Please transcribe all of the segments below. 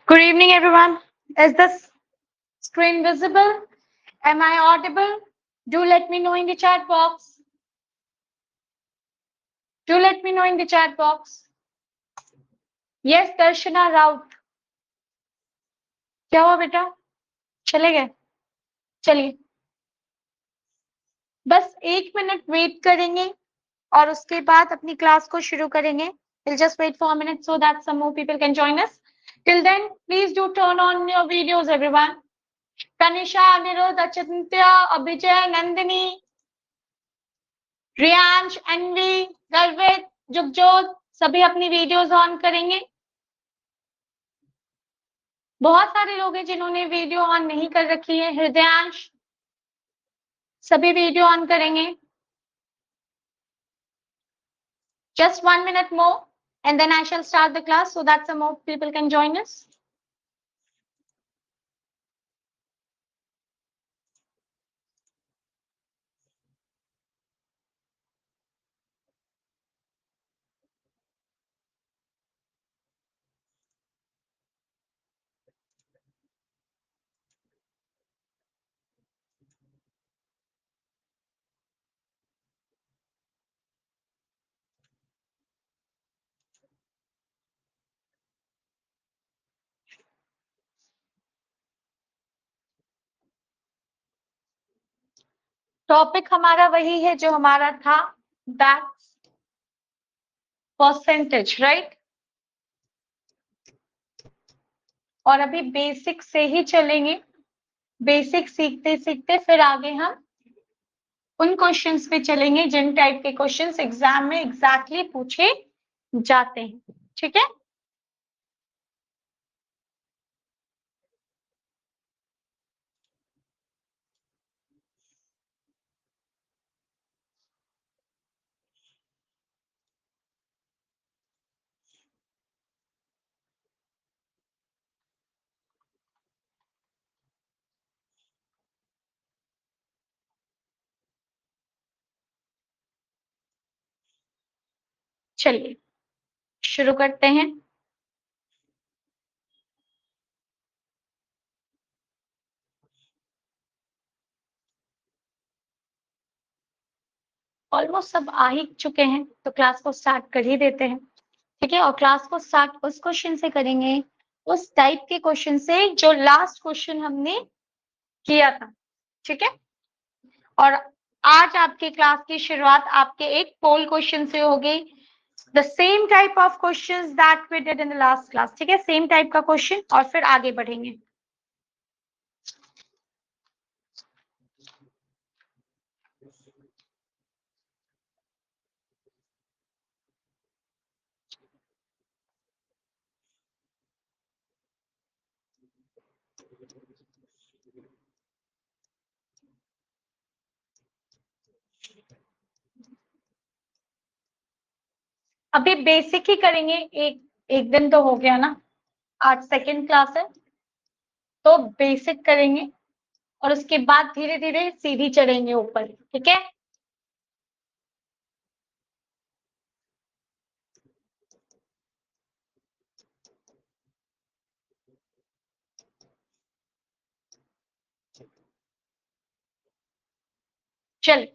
Good evening, everyone. Is this screen visible? Am I audible? Do let me know in the chat box. Do let me know in the chat box. Yes, Darshana Raut. क्या हुआ बेटा? चले गए? चलिए बस 1 minute wait करेंगे और उसके बाद अपनी क्लास को शुरू करेंगे. We'll just wait for a minute so that some more people can join us. Till then, please do turn on your videos, everyone. Tanisha, Anirudh, Achintya, Abhijay, Nandini, Riyansh, Anvi, गर्वित, जुगजोत सभी अपनी वीडियोस ऑन करेंगे. बहुत सारे लोग हैं जिन्होंने वीडियो ऑन नहीं कर रखी है. हृदयांश, सभी वीडियो ऑन करेंगे. Just 1 minute more and then I shall start the class so that some more people can join us. Topic हमारा वही है जो हमारा था, दैट्स परसेंटेज, राइट. और अभी बेसिक से ही चलेंगे. बेसिक सीखते सीखते फिर आगे हम उन क्वेश्चंस पे चलेंगे जिन टाइप के क्वेश्चंस एग्जाम में एग्जैक्टली पूछे जाते हैं. ठीक है. चलिए शुरू करते हैं. ऑलमोस्ट सब आ ही चुके हैं तो क्लास को स्टार्ट कर ही देते हैं. ठीक है. और क्लास को स्टार्ट उस क्वेश्चन से करेंगे, उस टाइप के क्वेश्चन से जो लास्ट क्वेश्चन हमने किया था. ठीक है. और आज आपकी क्लास की शुरुआत आपके एक पोल क्वेश्चन से होगी. The same type of questions that we did in the last class. ठीक है. सेम टाइप का क्वेश्चन और फिर आगे बढ़ेंगे. अभी बेसिक ही करेंगे. एक दिन तो हो गया ना. आज सेकेंड क्लास है तो बेसिक करेंगे और उसके बाद धीरे धीरे सीधी चढ़ेंगे ऊपर. ठीक है. चल.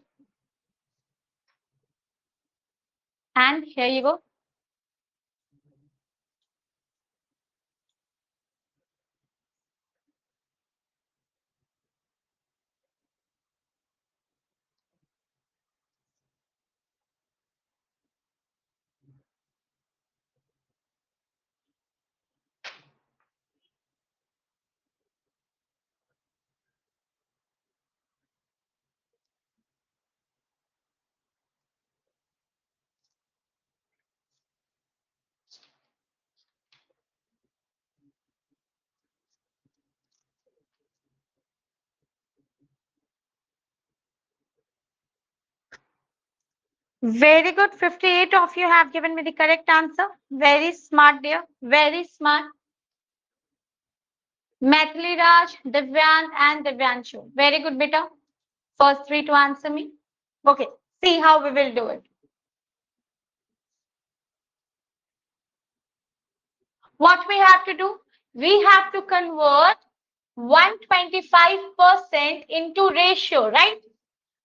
And here you go. Very good. 58 of you have given me the correct answer. Very smart, dear. Very smart. Maithili Raj, Divyan, and Divyanshu. Very good, beta. First three to answer me. Okay. See how we will do it. What we have to do? we have to convert 125% into ratio, right?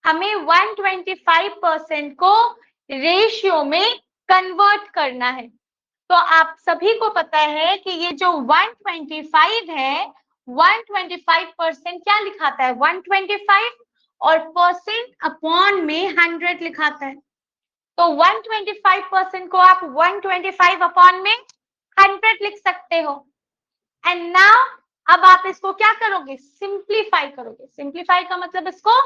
हमें 125% को ratio में convert करना है। तो आप सभी को पता है कि ये जो 125 है, 125% क्या लिखाता है? 125 और परसेंट अपॉन में 100 लिखाता है। तो 125% को आप 125 अपॉन में 100 लिख सकते हो। एंड नाउ अब आप इसको क्या करोगे? सिंप्लीफाई करोगे। सिंप्लीफाई का मतलब इसको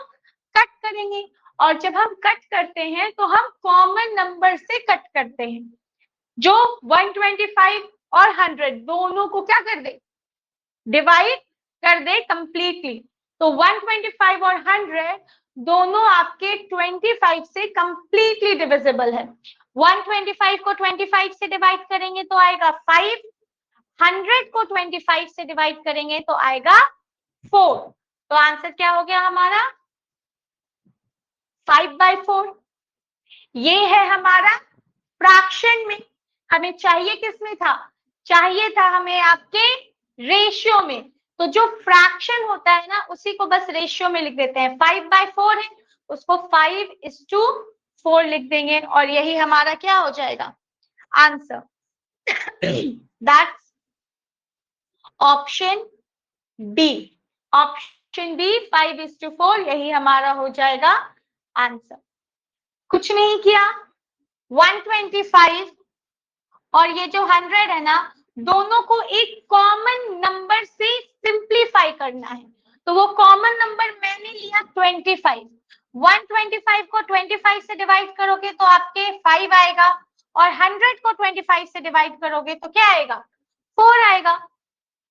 कट करेंगे, और जब हम कट करते हैं तो हम कॉमन नंबर से कट करते हैं। जो 125 और 100 दोनों को क्या कर दे? डिवाइड कर दे कंप्लीटली। तो 125 और 100 दोनों आपके 25 से कंप्लीटली डिविजिबल है। 125 को 25 से डिवाइड करेंगे तो आएगा 5, 100 को 25 से डिवाइड करेंगे तो आएगा 4। तो आंसर क्या हो गया हमारा? 5/4। ये है हमारा फ्रैक्शन में। हमें चाहिए किसमें था? चाहिए था हमें आपके रेशियो में। तो जो फ्रैक्शन होता है ना, उसी को बस रेशियो में लिख देते हैं। 5/4 है, उसको 5:4 लिख देंगे, और यही हमारा क्या हो जाएगा? Answer. That's option B. Option B 5:4, यही हमारा हो जाएगा आंसर। कुछ नहीं किया, 125 और ये जो 100 है ना, दोनों को एक कॉमन नंबर से सिंप्लीफाई करना है। तो वो कॉमन नंबर मैंने लिया 25। 125 को 25 से डिवाइड करोगे तो आपके 5 आएगा, और 100 को 25 से डिवाइड करोगे तो क्या आएगा? 4 आएगा।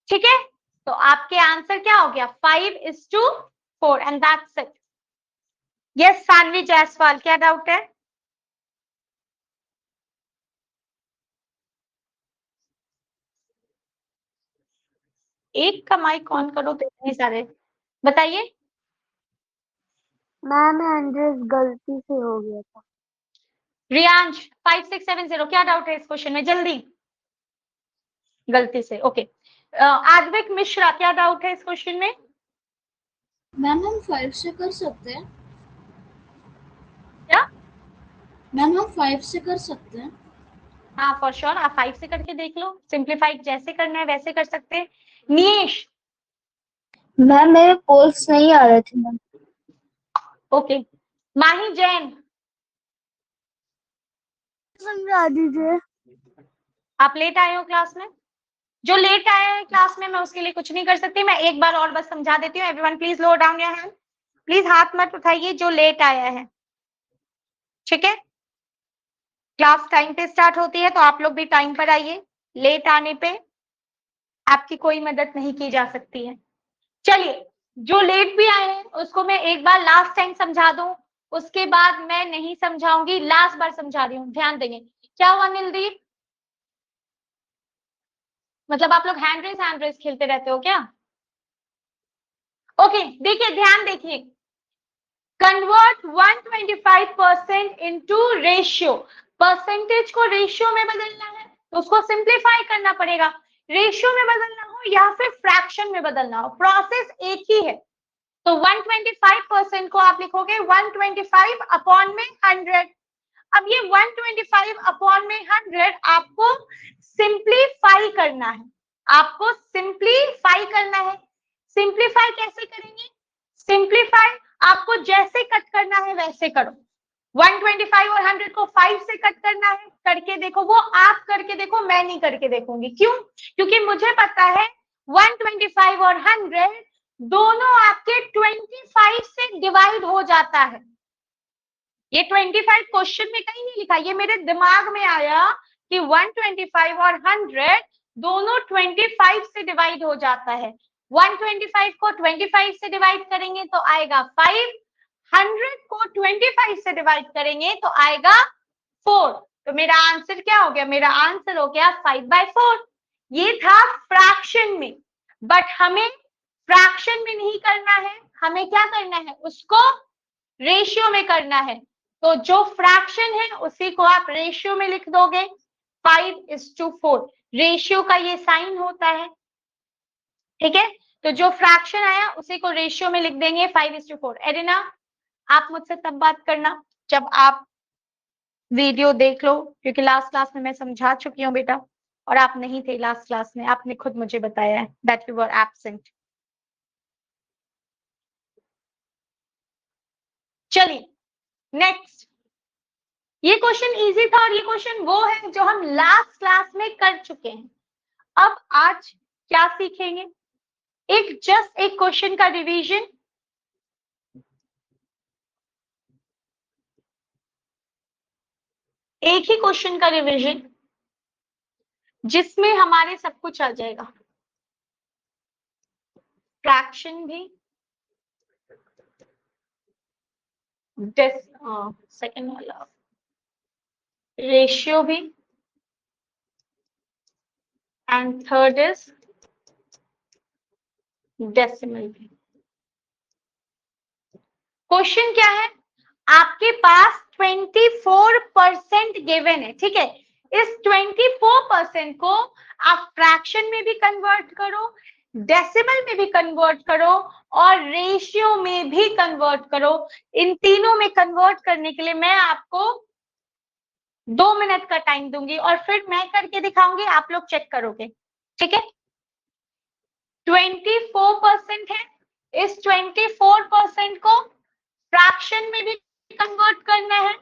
ठीक है, तो आपके आंसर क्या हो गया? 5:4 and that's it. Yes Saanvi Jaiswal, क्या डाउट है? एक का माइक ऑन करो तो इतने सारे। बताइए। मैम 100 गलती से हो गया था। रियांश 5670, क्या डाउट है इस क्वेश्चन में? जल्दी। गलती से, ओके। आद्विक मिश्रा, क्या डाउट है इस क्वेश्चन में? मैम हम 5 से कर सकते हैं? क्या? मैम हम 5 से कर सकते हैं? हाँ फॉर श्योर, आप 5 से करके देख लो। सिंप्लीफाइड जैसे करना है वैसे कर सकते हैं। नीश। मैम मेरे पोल्स नहीं आ रहे थे मैम। ओके। माही जैन, समझा दीजिए। आप लेट आए हो क्लास में। जो लेट आए हैं क्लास में, मैं उसके लिए कुछ नहीं कर सकती। मैं एक बार और बस समझा देती हूँ। Everyone please low down your hand. Please हाथ मत उठाइए जो लेट आया है, ठीक है? क्लास टाइम पे स्टार्ट होती है तो आप लोग भी टाइम पर आइए। लेट आने पे आपकी कोई मदद नहीं की जा सकती है। चलिए, जो लेट भी आए हैं उसको मैं एक बार लास्ट टाइम समझा दूं, उसके बाद मैं नहीं समझाऊंगी। लास्ट बार समझा रही हूँ, ध्यान देंगे। क्या हुआ नीलदीप? मतलब आप लोग हैंड रेस खेलते रहते हो क्या? ओके, देखिए ध्यान देखिए। Convert 125% into ratio. परसेंटेज को रेशियो में बदलना है तो उसको सिंप्लीफाई करना पड़ेगा। रेशियो में बदलना हो या फिर फ्रैक्शन में बदलना हो, प्रोसेस एक ही है। तो 125% को आप लिखोगे 125 अपॉन में 100। अब ये 125 अपॉन में 100 आपको सिंप्लीफाई करना है। आपको सिंप्लीफाई करना है। सिंप्लीफाई कैसे करेंगे? सिंप्लीफाई आपको जैसे कट करना है वैसे करो। 125 और 100 को 5 से कट करना है, करके देखो। वो आप करके देखो, मैं नहीं करके देखूंगी। क्यों? क्योंकि मुझे पता है 125 और 100 दोनों आपके 25 से डिवाइड हो जाता है। ये 25 क्वेश्चन में कहीं नहीं लिखा, ये मेरे दिमाग में आया कि 125 और 100 दोनों 25 से डिवाइड हो जाता है। 125 को 25 से डिवाइड करेंगे तो आएगा 5, 100 को 25 से डिवाइड करेंगे तो आएगा 4। तो मेरा आंसर क्या हो गया? मेरा आंसर हो गया 5/4। ये था फ्रैक्शन में, बट हमें फ्रैक्शन में नहीं करना है। हमें क्या करना है? उसको रेशियो में करना है। तो जो फ्रैक्शन है उसी को आप रेशियो में लिख दोगे 5:4। रेशियो का ये साइन होता है। ठीक है, तो जो फ्रैक्शन आया उसी को रेशियो में लिख देंगे 5:4। एरिना, आप मुझसे तब बात करना जब आप वीडियो देख लो, क्योंकि लास्ट क्लास में मैं समझा चुकी हूँ बेटा, और आप नहीं थे लास्ट क्लास में, आपने खुद मुझे बताया है दैट यू वर एब्सेंट। चलिए नेक्स्ट, ये क्वेश्चन इजी था और ये क्वेश्चन वो है जो हम लास्ट क्लास में कर चुके हैं। अब आज क्या सीखेंगे, एक जस्ट एक क्वेश्चन का रिवीजन, एक ही क्वेश्चन का रिवीजन जिसमें हमारे सब कुछ आ जाएगा, फ्रैक्शन भी, सेकंड वाला रेशियो भी, एंड थर्ड इज डेसिमल भी। क्वेश्चन क्या है, आपके पास 24% गिवन है, ठीक है, इस 24% को आप फ्रैक्शन में भी कन्वर्ट करो, डेसिमल में भी कन्वर्ट करो और रेशियो में भी कन्वर्ट करो। इन तीनों में कन्वर्ट करने के लिए मैं आपको 2 मिनट का टाइम दूंगी और फिर मैं करके दिखाऊंगी, आप लोग चेक करोगे, ठीक है। 24% है, इस 24% को फ्रैक्शन में भी कन्वर्ट करना है,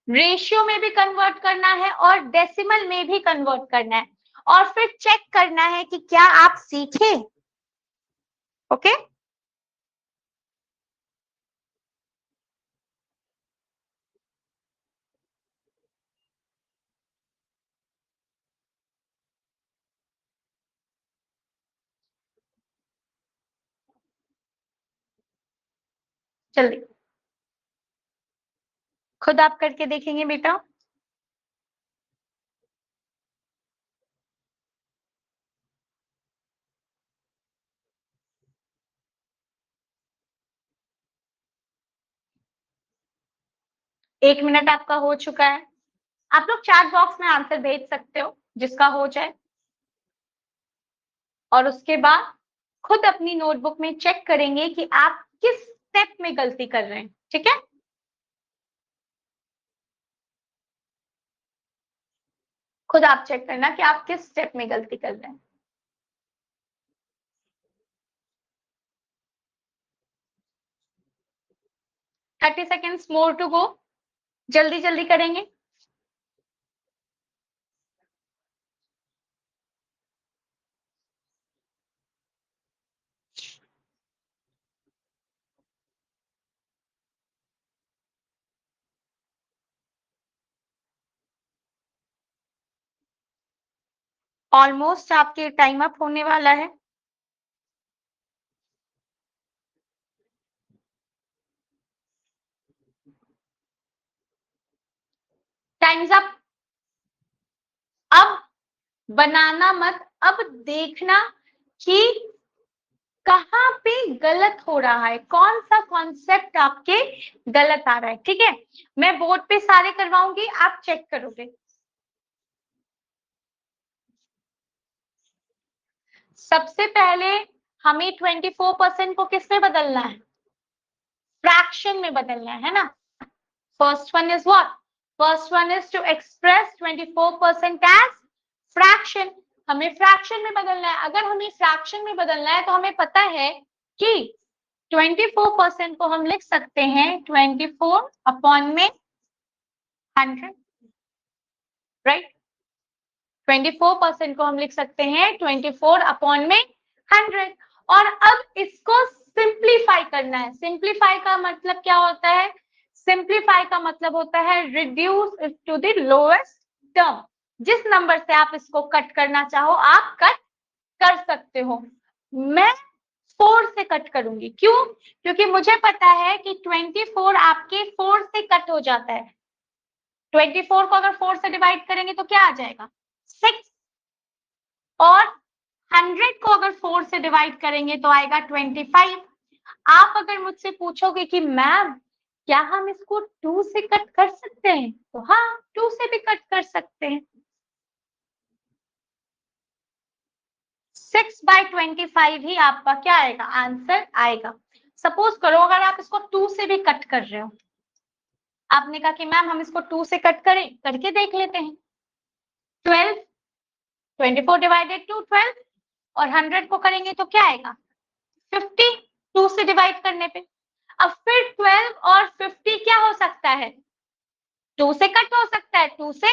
रेशियो में भी कन्वर्ट करना है और डेसिमल में भी कन्वर्ट करना है, और फिर चेक करना है कि क्या आप सीखे। ओके, जल्दी खुद आप करके देखेंगे बेटा। एक मिनट आपका हो चुका है, आप लोग चैट बॉक्स में आंसर भेज सकते हो जिसका हो जाए, और उसके बाद खुद अपनी नोटबुक में चेक करेंगे कि आप किस स्टेप में गलती कर रहे हैं, ठीक है। खुद आप चेक करना कि आप किस स्टेप में गलती कर रहे हैं। 30 सेकेंड्स मोर टू गो, जल्दी जल्दी करेंगे। ऑलमोस्ट आपके टाइम अप होने वाला है। Times up. अब बनाना मत, अब देखना कि कहाँ पे गलत हो रहा है, कौन सा कॉन्सेप्ट आपके गलत आ रहा है, ठीक है। मैं बोर्ड पे सारे करवाऊंगी, आप चेक करोगे। सबसे पहले हमें 24% को किस में बदलना है, फ्रैक्शन में बदलना है ना। First one is what, first one is to express 24% as fraction. हमें फ्रैक्शन में बदलना है, अगर हमें फ्रैक्शन में बदलना है तो हमें पता है कि 24% को हम लिख सकते हैं 24 अपॉन में 100, राइट। 24% को हम लिख सकते हैं 24 अपॉन में 100, और अब इसको सिंप्लीफाई करना है। सिंप्लीफाई का मतलब क्या होता है, सिंप्लीफाई का मतलब होता है reduce to the lowest term. जिस नंबर से आप इसको कट करना चाहो आप कट कर सकते हो। मैं 4 से कट करूंगी, क्यों, क्योंकि मुझे पता है कि 24 आपके 4 से कट हो जाता है। 24 को अगर 4 से डिवाइड करेंगे तो क्या आ जाएगा, 6, और 100 को अगर 4 से डिवाइड करेंगे तो आएगा 25। आप अगर मुझसे पूछोगे कि मैम क्या हम इसको 2 से कट कर सकते हैं, तो हाँ 2 से भी कट कर सकते हैं। 6/25 ही आपका क्या आएगा, आंसर आएगा। सपोज करो अगर आप इसको 2 से भी कट कर रहे हो, आपने कहा कि मैम हम इसको 2 से कट करें, करके देख लेते हैं। 12, 24 डिवाइडेड टू 12 और 100 को करेंगे तो क्या आएगा, 50 2 से डिवाइड करने पे। अब फिर 12 और 50 क्या हो सकता है, 2 से कट हो सकता है, 2 से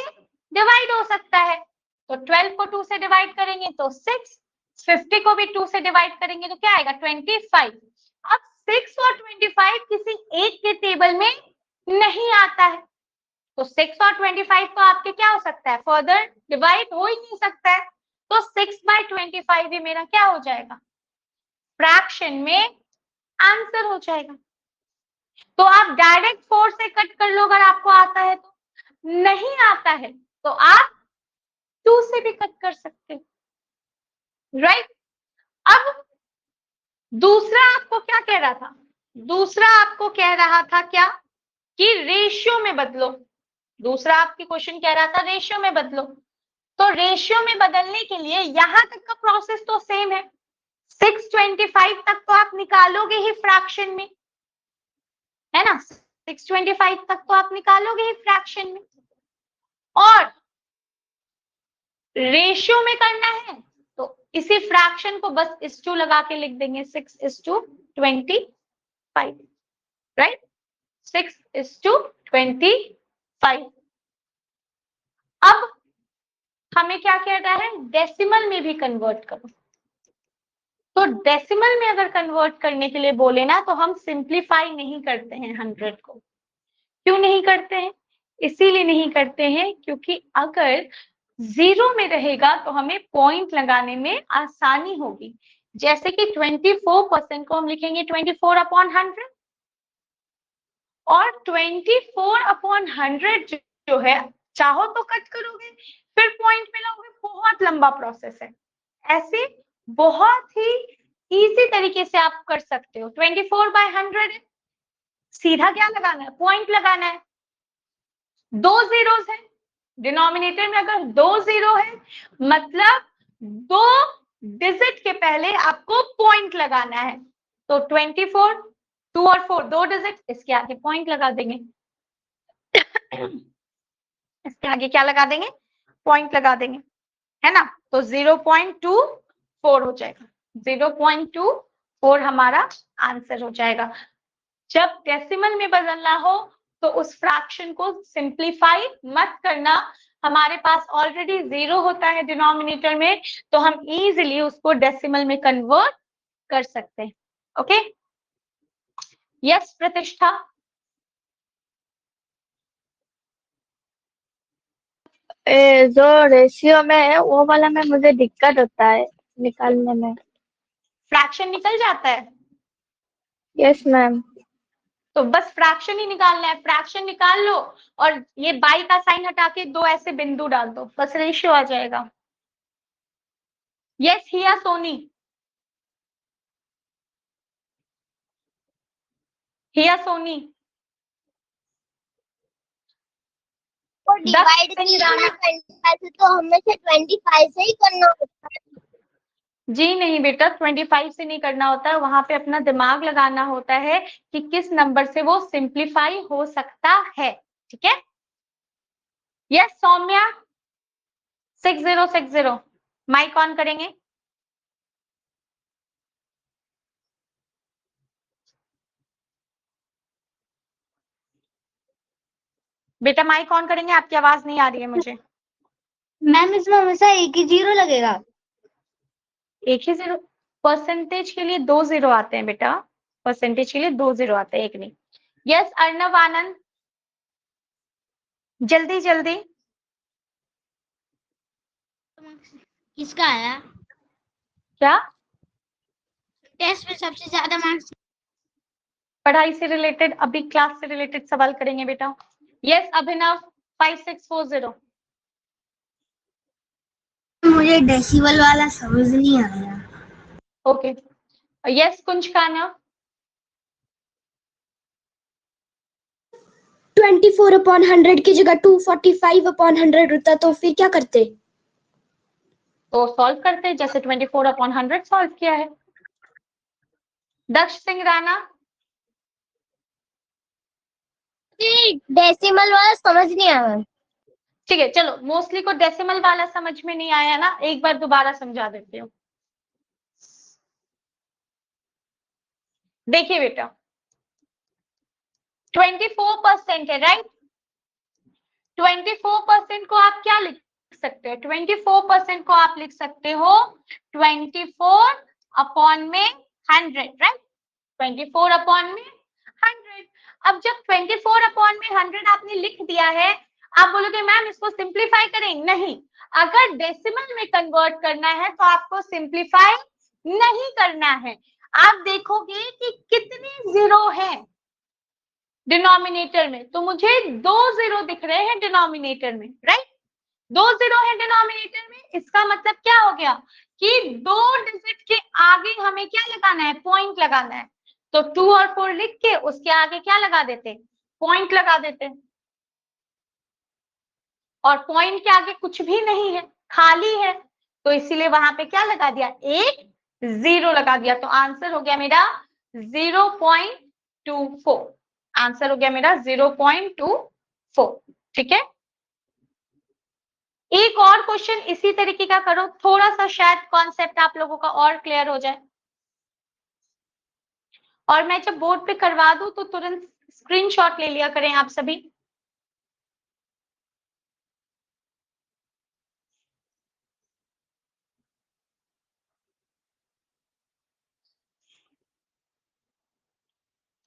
डिवाइड हो सकता है। तो 12 को 2 से डिवाइड करेंगे तो 6, 50 को भी 2 से डिवाइड करेंगे तो क्या आएगा, 25। अब 6 और 25 किसी एक के टेबल में नहीं आता है, तो 6 और 25 तो आपके क्या हो सकता है, फर्दर डिवाइड हो ही नहीं सकता है। तो 6/25 भी मेरा क्या हो जाएगा, फ्रैक्शन में आंसर हो जाएगा। तो आप डायरेक्ट 4 से कट कर लो अगर आपको आता है तो, नहीं आता है तो आप 2 से भी कट कर सकते हो, राइट। अब दूसरा आपको क्या कह रहा था, दूसरा आपको कह रहा था क्या, कि रेशियो में बदलो। दूसरा आपकी क्वेश्चन कह रहा था रेशियो में बदलो। तो रेशियो में बदलने के लिए यहां तक का प्रोसेस तो सेम है, 625 तक तो आप निकालोगे ही फ्रैक्शन में, है ना, 625 तक तो आप निकालोगे ही फ्रैक्शन में। और रेशियो में करना है तो इसी फ्रैक्शन को बस इस टू लगा के लिख देंगे, 6:25, राइट, 6:25। अब हमें क्या कह रहा है, डेसिमल में भी कन्वर्ट करो। तो डेसिमल में अगर कन्वर्ट करने के लिए बोले ना तो हम सिंप्लीफाई नहीं करते हैं 100 को। क्यों नहीं करते हैं, इसीलिए नहीं करते हैं क्योंकि अगर 0 में रहेगा तो हमें पॉइंट लगाने में आसानी होगी। जैसे कि 24% को हम लिखेंगे 24/100 और 24/100 जो है, चाहो तो कट करोगे फिर पॉइंट मिलाओगे, बहुत लंबा प्रोसेस है। ऐसे बहुत ही इजी तरीके से आप कर सकते हो। 24/100 सीधा क्या लगाना है, पॉइंट लगाना है। 2 जीरोस है डिनोमिनेटर में, अगर 2 0 है मतलब 2 डिजिट के पहले आपको पॉइंट लगाना है। तो 24, 2 और 4 2 डिजिट, इसके आगे पॉइंट लगा देंगे। इसके आगे क्या लगा देंगे, पॉइंट लगा देंगे, है ना। तो 0.24 हो जाएगा, 0.24 हमारा आंसर हो जाएगा। जब डेसिमल में बदलना हो तो उस फ्रैक्शन को सिंप्लीफाई मत करना, हमारे पास ऑलरेडी 0 होता है डिनोमिनेटर में, तो हम इजीली उसको डेसिमल में कन्वर्ट कर सकते हैं। ओके, यस प्रतिष्ठा। जो रेशियो में है वो वाला में मुझे दिक्कत होता है निकालने में। फ्रैक्शन निकल जाता है, यस मैम। तो बस फ्रैक्शन ही निकालना है, फ्रैक्शन निकाल लो और ये बाई का साइन हटा के 2 ऐसे बिंदु डाल दो, बस रेशियो आ जाएगा। यस हिया सोनी, हिया सोनी। और डिवाइड तो हमेशा 25 से ही करना होता है। जी नहीं बेटा, 25 से नहीं करना होता है, वहां पे अपना दिमाग लगाना होता है कि किस नंबर से वो सिंप्लीफाई हो सकता है, ठीक है। यस सौम्या, 6060 माइक ऑन करेंगे। बेटा माइक ऑन करेंगे, आपकी आवाज नहीं आ रही है मुझे। मैम इसमें हमेशा एक ही 0 लगेगा। एक ही 0, परसेंटेज के लिए 2 0 आते हैं बेटा, परसेंटेज के लिए 2 0 आते हैं, एक नहीं। यस अर्णव आनंद, जल्दी जल्दी। किसका आया क्या, टेस्ट में सबसे ज्यादा मार्क्स? पढ़ाई से रिलेटेड, अभी क्लास से रिलेटेड सवाल करेंगे बेटा। यस अभिनव, 5640। मुझे डेसिबल वाला समझ नहीं आया। ओके, यस कुंज खाना, 24/100 की जगह 245/100 होता तो फिर क्या करते? तो सॉल्व करते हैं, जैसे 24/100 सॉल्व किया है। दक्ष सिंह राणा, डेसिमल वाला समझ नहीं आया। ठीक है चलो, मोस्टली को डेसिमल वाला समझ में नहीं आया ना, एक बार दोबारा समझा देती हूँ। देखिए बेटा, 24% है, राइट। 24% को आप क्या लिख सकते हो? 24% को आप लिख सकते हो 24/100, राइट। 24/100। अब जब 24/100 आपने लिख दिया है, आप बोलोगे मैम इसको सिंप्लीफाई करें? नहीं, अगर डेसिमल में कन्वर्ट करना है तो आपको सिंप्लीफाई नहीं करना है। आप देखोगे कि कितने जीरो हैं डिनोमिनेटर में, तो मुझे 2 जीरो दिख रहे हैं डिनोमिनेटर में, राइट। 2 जीरो है डिनोमिनेटर में, इसका मतलब क्या हो गया कि 2 डिजिट के आगे हमें क्या लगाना है? पॉइंट लगाना है। तो 2 और 4 लिख के उसके आगे क्या लगा देते? पॉइंट लगा देते। और पॉइंट के आगे कुछ भी नहीं है, खाली है, तो इसीलिए वहां पे क्या लगा दिया? एक जीरो लगा दिया। तो आंसर हो गया मेरा 0.24। आंसर हो गया मेरा 0.24। ठीक है, एक और क्वेश्चन इसी तरीके का करो, थोड़ा सा शायद कॉन्सेप्ट आप लोगों का और क्लियर हो जाए। और मैं जब बोर्ड पे करवा दूं तो तुरंत स्क्रीनशॉट ले लिया करें आप सभी।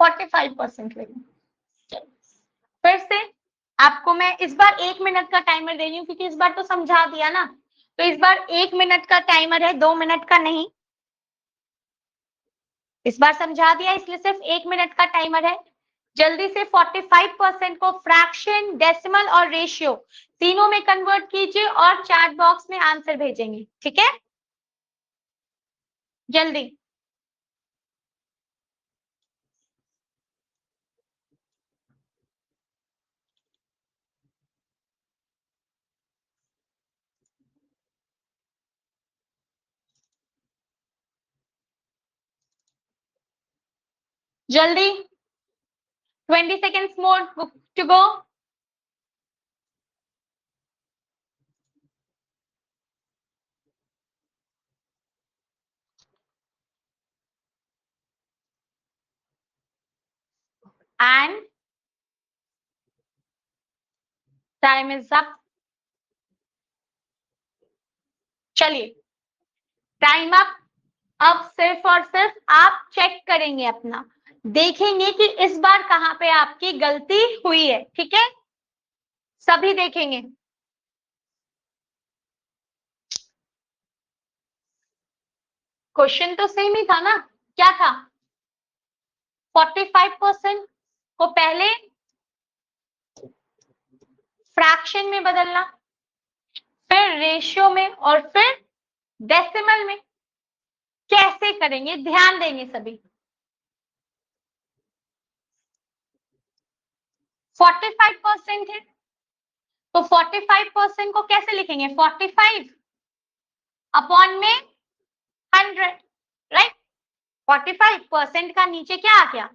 फोर्टी 45% लेंगे। फिर से आपको मैं इस बार 1 मिनट का टाइमर दे रही हूँ, क्योंकि इस बार तो समझा दिया ना, तो इस बार 1 मिनट का टाइमर है, 2 मिनट का नहीं। इस बार समझा दिया इसलिए सिर्फ 1 मिनट का टाइमर है। जल्दी से 45% को फ्रैक्शन, डेसिमल और रेशियो तीनों में कन्वर्ट कीजिए और चैट बॉक्स में आंसर भेजेंगे, ठीक है? जल्दी जल्दी, 20 seconds more to go. And time is up. चलिए टाइम अप। अब सिर्फ और सिर्फ आप चेक करेंगे अपना, देखेंगे कि इस बार कहां पे आपकी गलती हुई है, ठीक है? सभी देखेंगे। क्वेश्चन तो सेम ही था ना, क्या था? 45% को पहले फ्रैक्शन में बदलना, फिर रेशियो में और फिर डेसिमल में। कैसे करेंगे ध्यान देंगे सभी। 45% है तो 45% को कैसे लिखेंगे? 45 अपॉन में 100, राइट। 45% का नीचे क्या आ गया?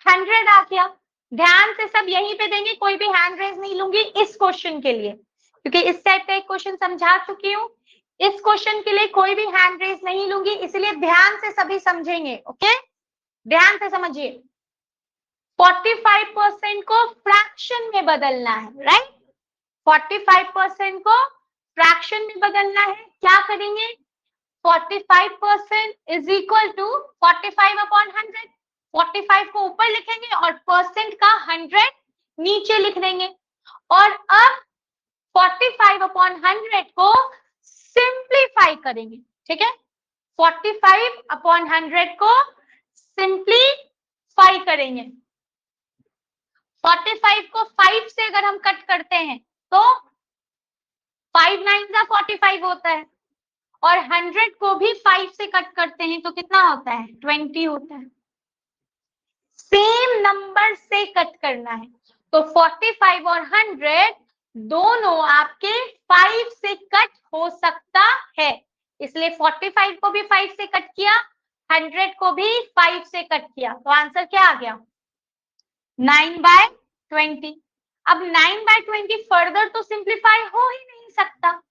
100 आ गया। ध्यान से सब यहीं पे देंगे, कोई भी हैंड रेज नहीं लूंगी इस क्वेश्चन के लिए, क्योंकि इस टाइप का एक क्वेश्चन समझा चुकी हूँ। इस क्वेश्चन के लिए कोई भी हैंड रेज नहीं लूंगी, इसलिए ध्यान से सभी समझेंगे, ओके? ध्यान से समझिए। 45% को फ्रैक्शन में बदलना है, राइट। 45% को फ्रैक्शन में बदलना है। क्या करेंगे? 45% इज इक्वल टू 45/100। 45 को ऊपर लिखेंगे और परसेंट का 100 नीचे लिख देंगे। और अब 45/100 को सिंप्लीफाई करेंगे, ठीक है? 45/100 को सिंप्लीफाई करेंगे। 45 को 5 से अगर हम कट करते हैं तो 5 9 का 45 होता है, और 100 को भी 5 से कट करते हैं तो कितना होता है? 20 होता है। सेम नंबर से कट करना है, तो 45 और 100 दोनों आपके 5 से कट हो सकता है। इसलिए 45 को भी 5 से कट किया, 100 को भी 5 से कट किया, तो आंसर क्या आ गया 9/20। अब 9/20 फर्दर तो सिंप्लीफाई हो ही नहीं सकता,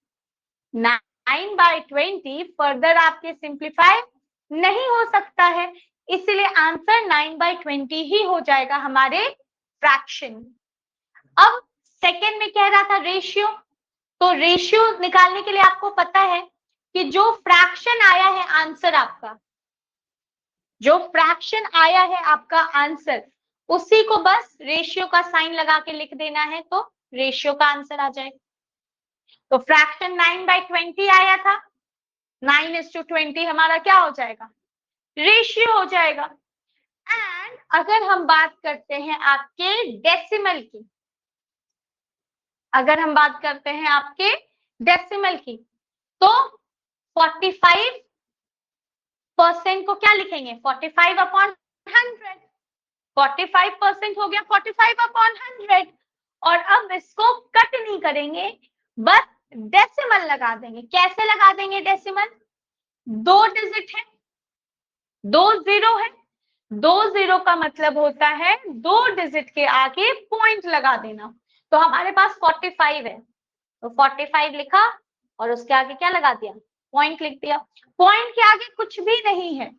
9/20 फर्दर आपके सिंप्लीफाई नहीं हो सकता है, इसलिए आंसर 9/20 ही हो जाएगा हमारे फ्रैक्शन। अब सेकेंड में कह रहा था रेशियो, तो रेशियो निकालने के लिए आपको पता है कि जो फ्रैक्शन आया है आंसर आपका, जो फ्रैक्शन आया है आपका आंसर, उसी को बस रेशियो का साइन लगा के लिख देना है, तो रेशियो का आंसर आ जाएगा। तो फ्रैक्शन 9/20 आया था, 9:20 हमारा क्या हो जाएगा रेशियो हो जाएगा। एंड अगर हम बात करते हैं आपके डेसिमल की, अगर हम बात करते हैं आपके डेसिमल की, तो 45% को क्या लिखेंगे 45/100, 45% हो गया 45/100, और अब इसको कट नहीं करेंगे, बस डेसिमल लगा देंगे। कैसे लगा देंगे डेसिमल, 2 डिजिट है, 2 जीरो है, 2 जीरो का मतलब होता है 2 डिजिट के आगे पॉइंट लगा देना। तो हमारे पास 45 है, तो 45 लिखा और उसके आगे क्या लगा दिया पॉइंट लिख दिया। पॉइंट के आगे कुछ भी नहीं है,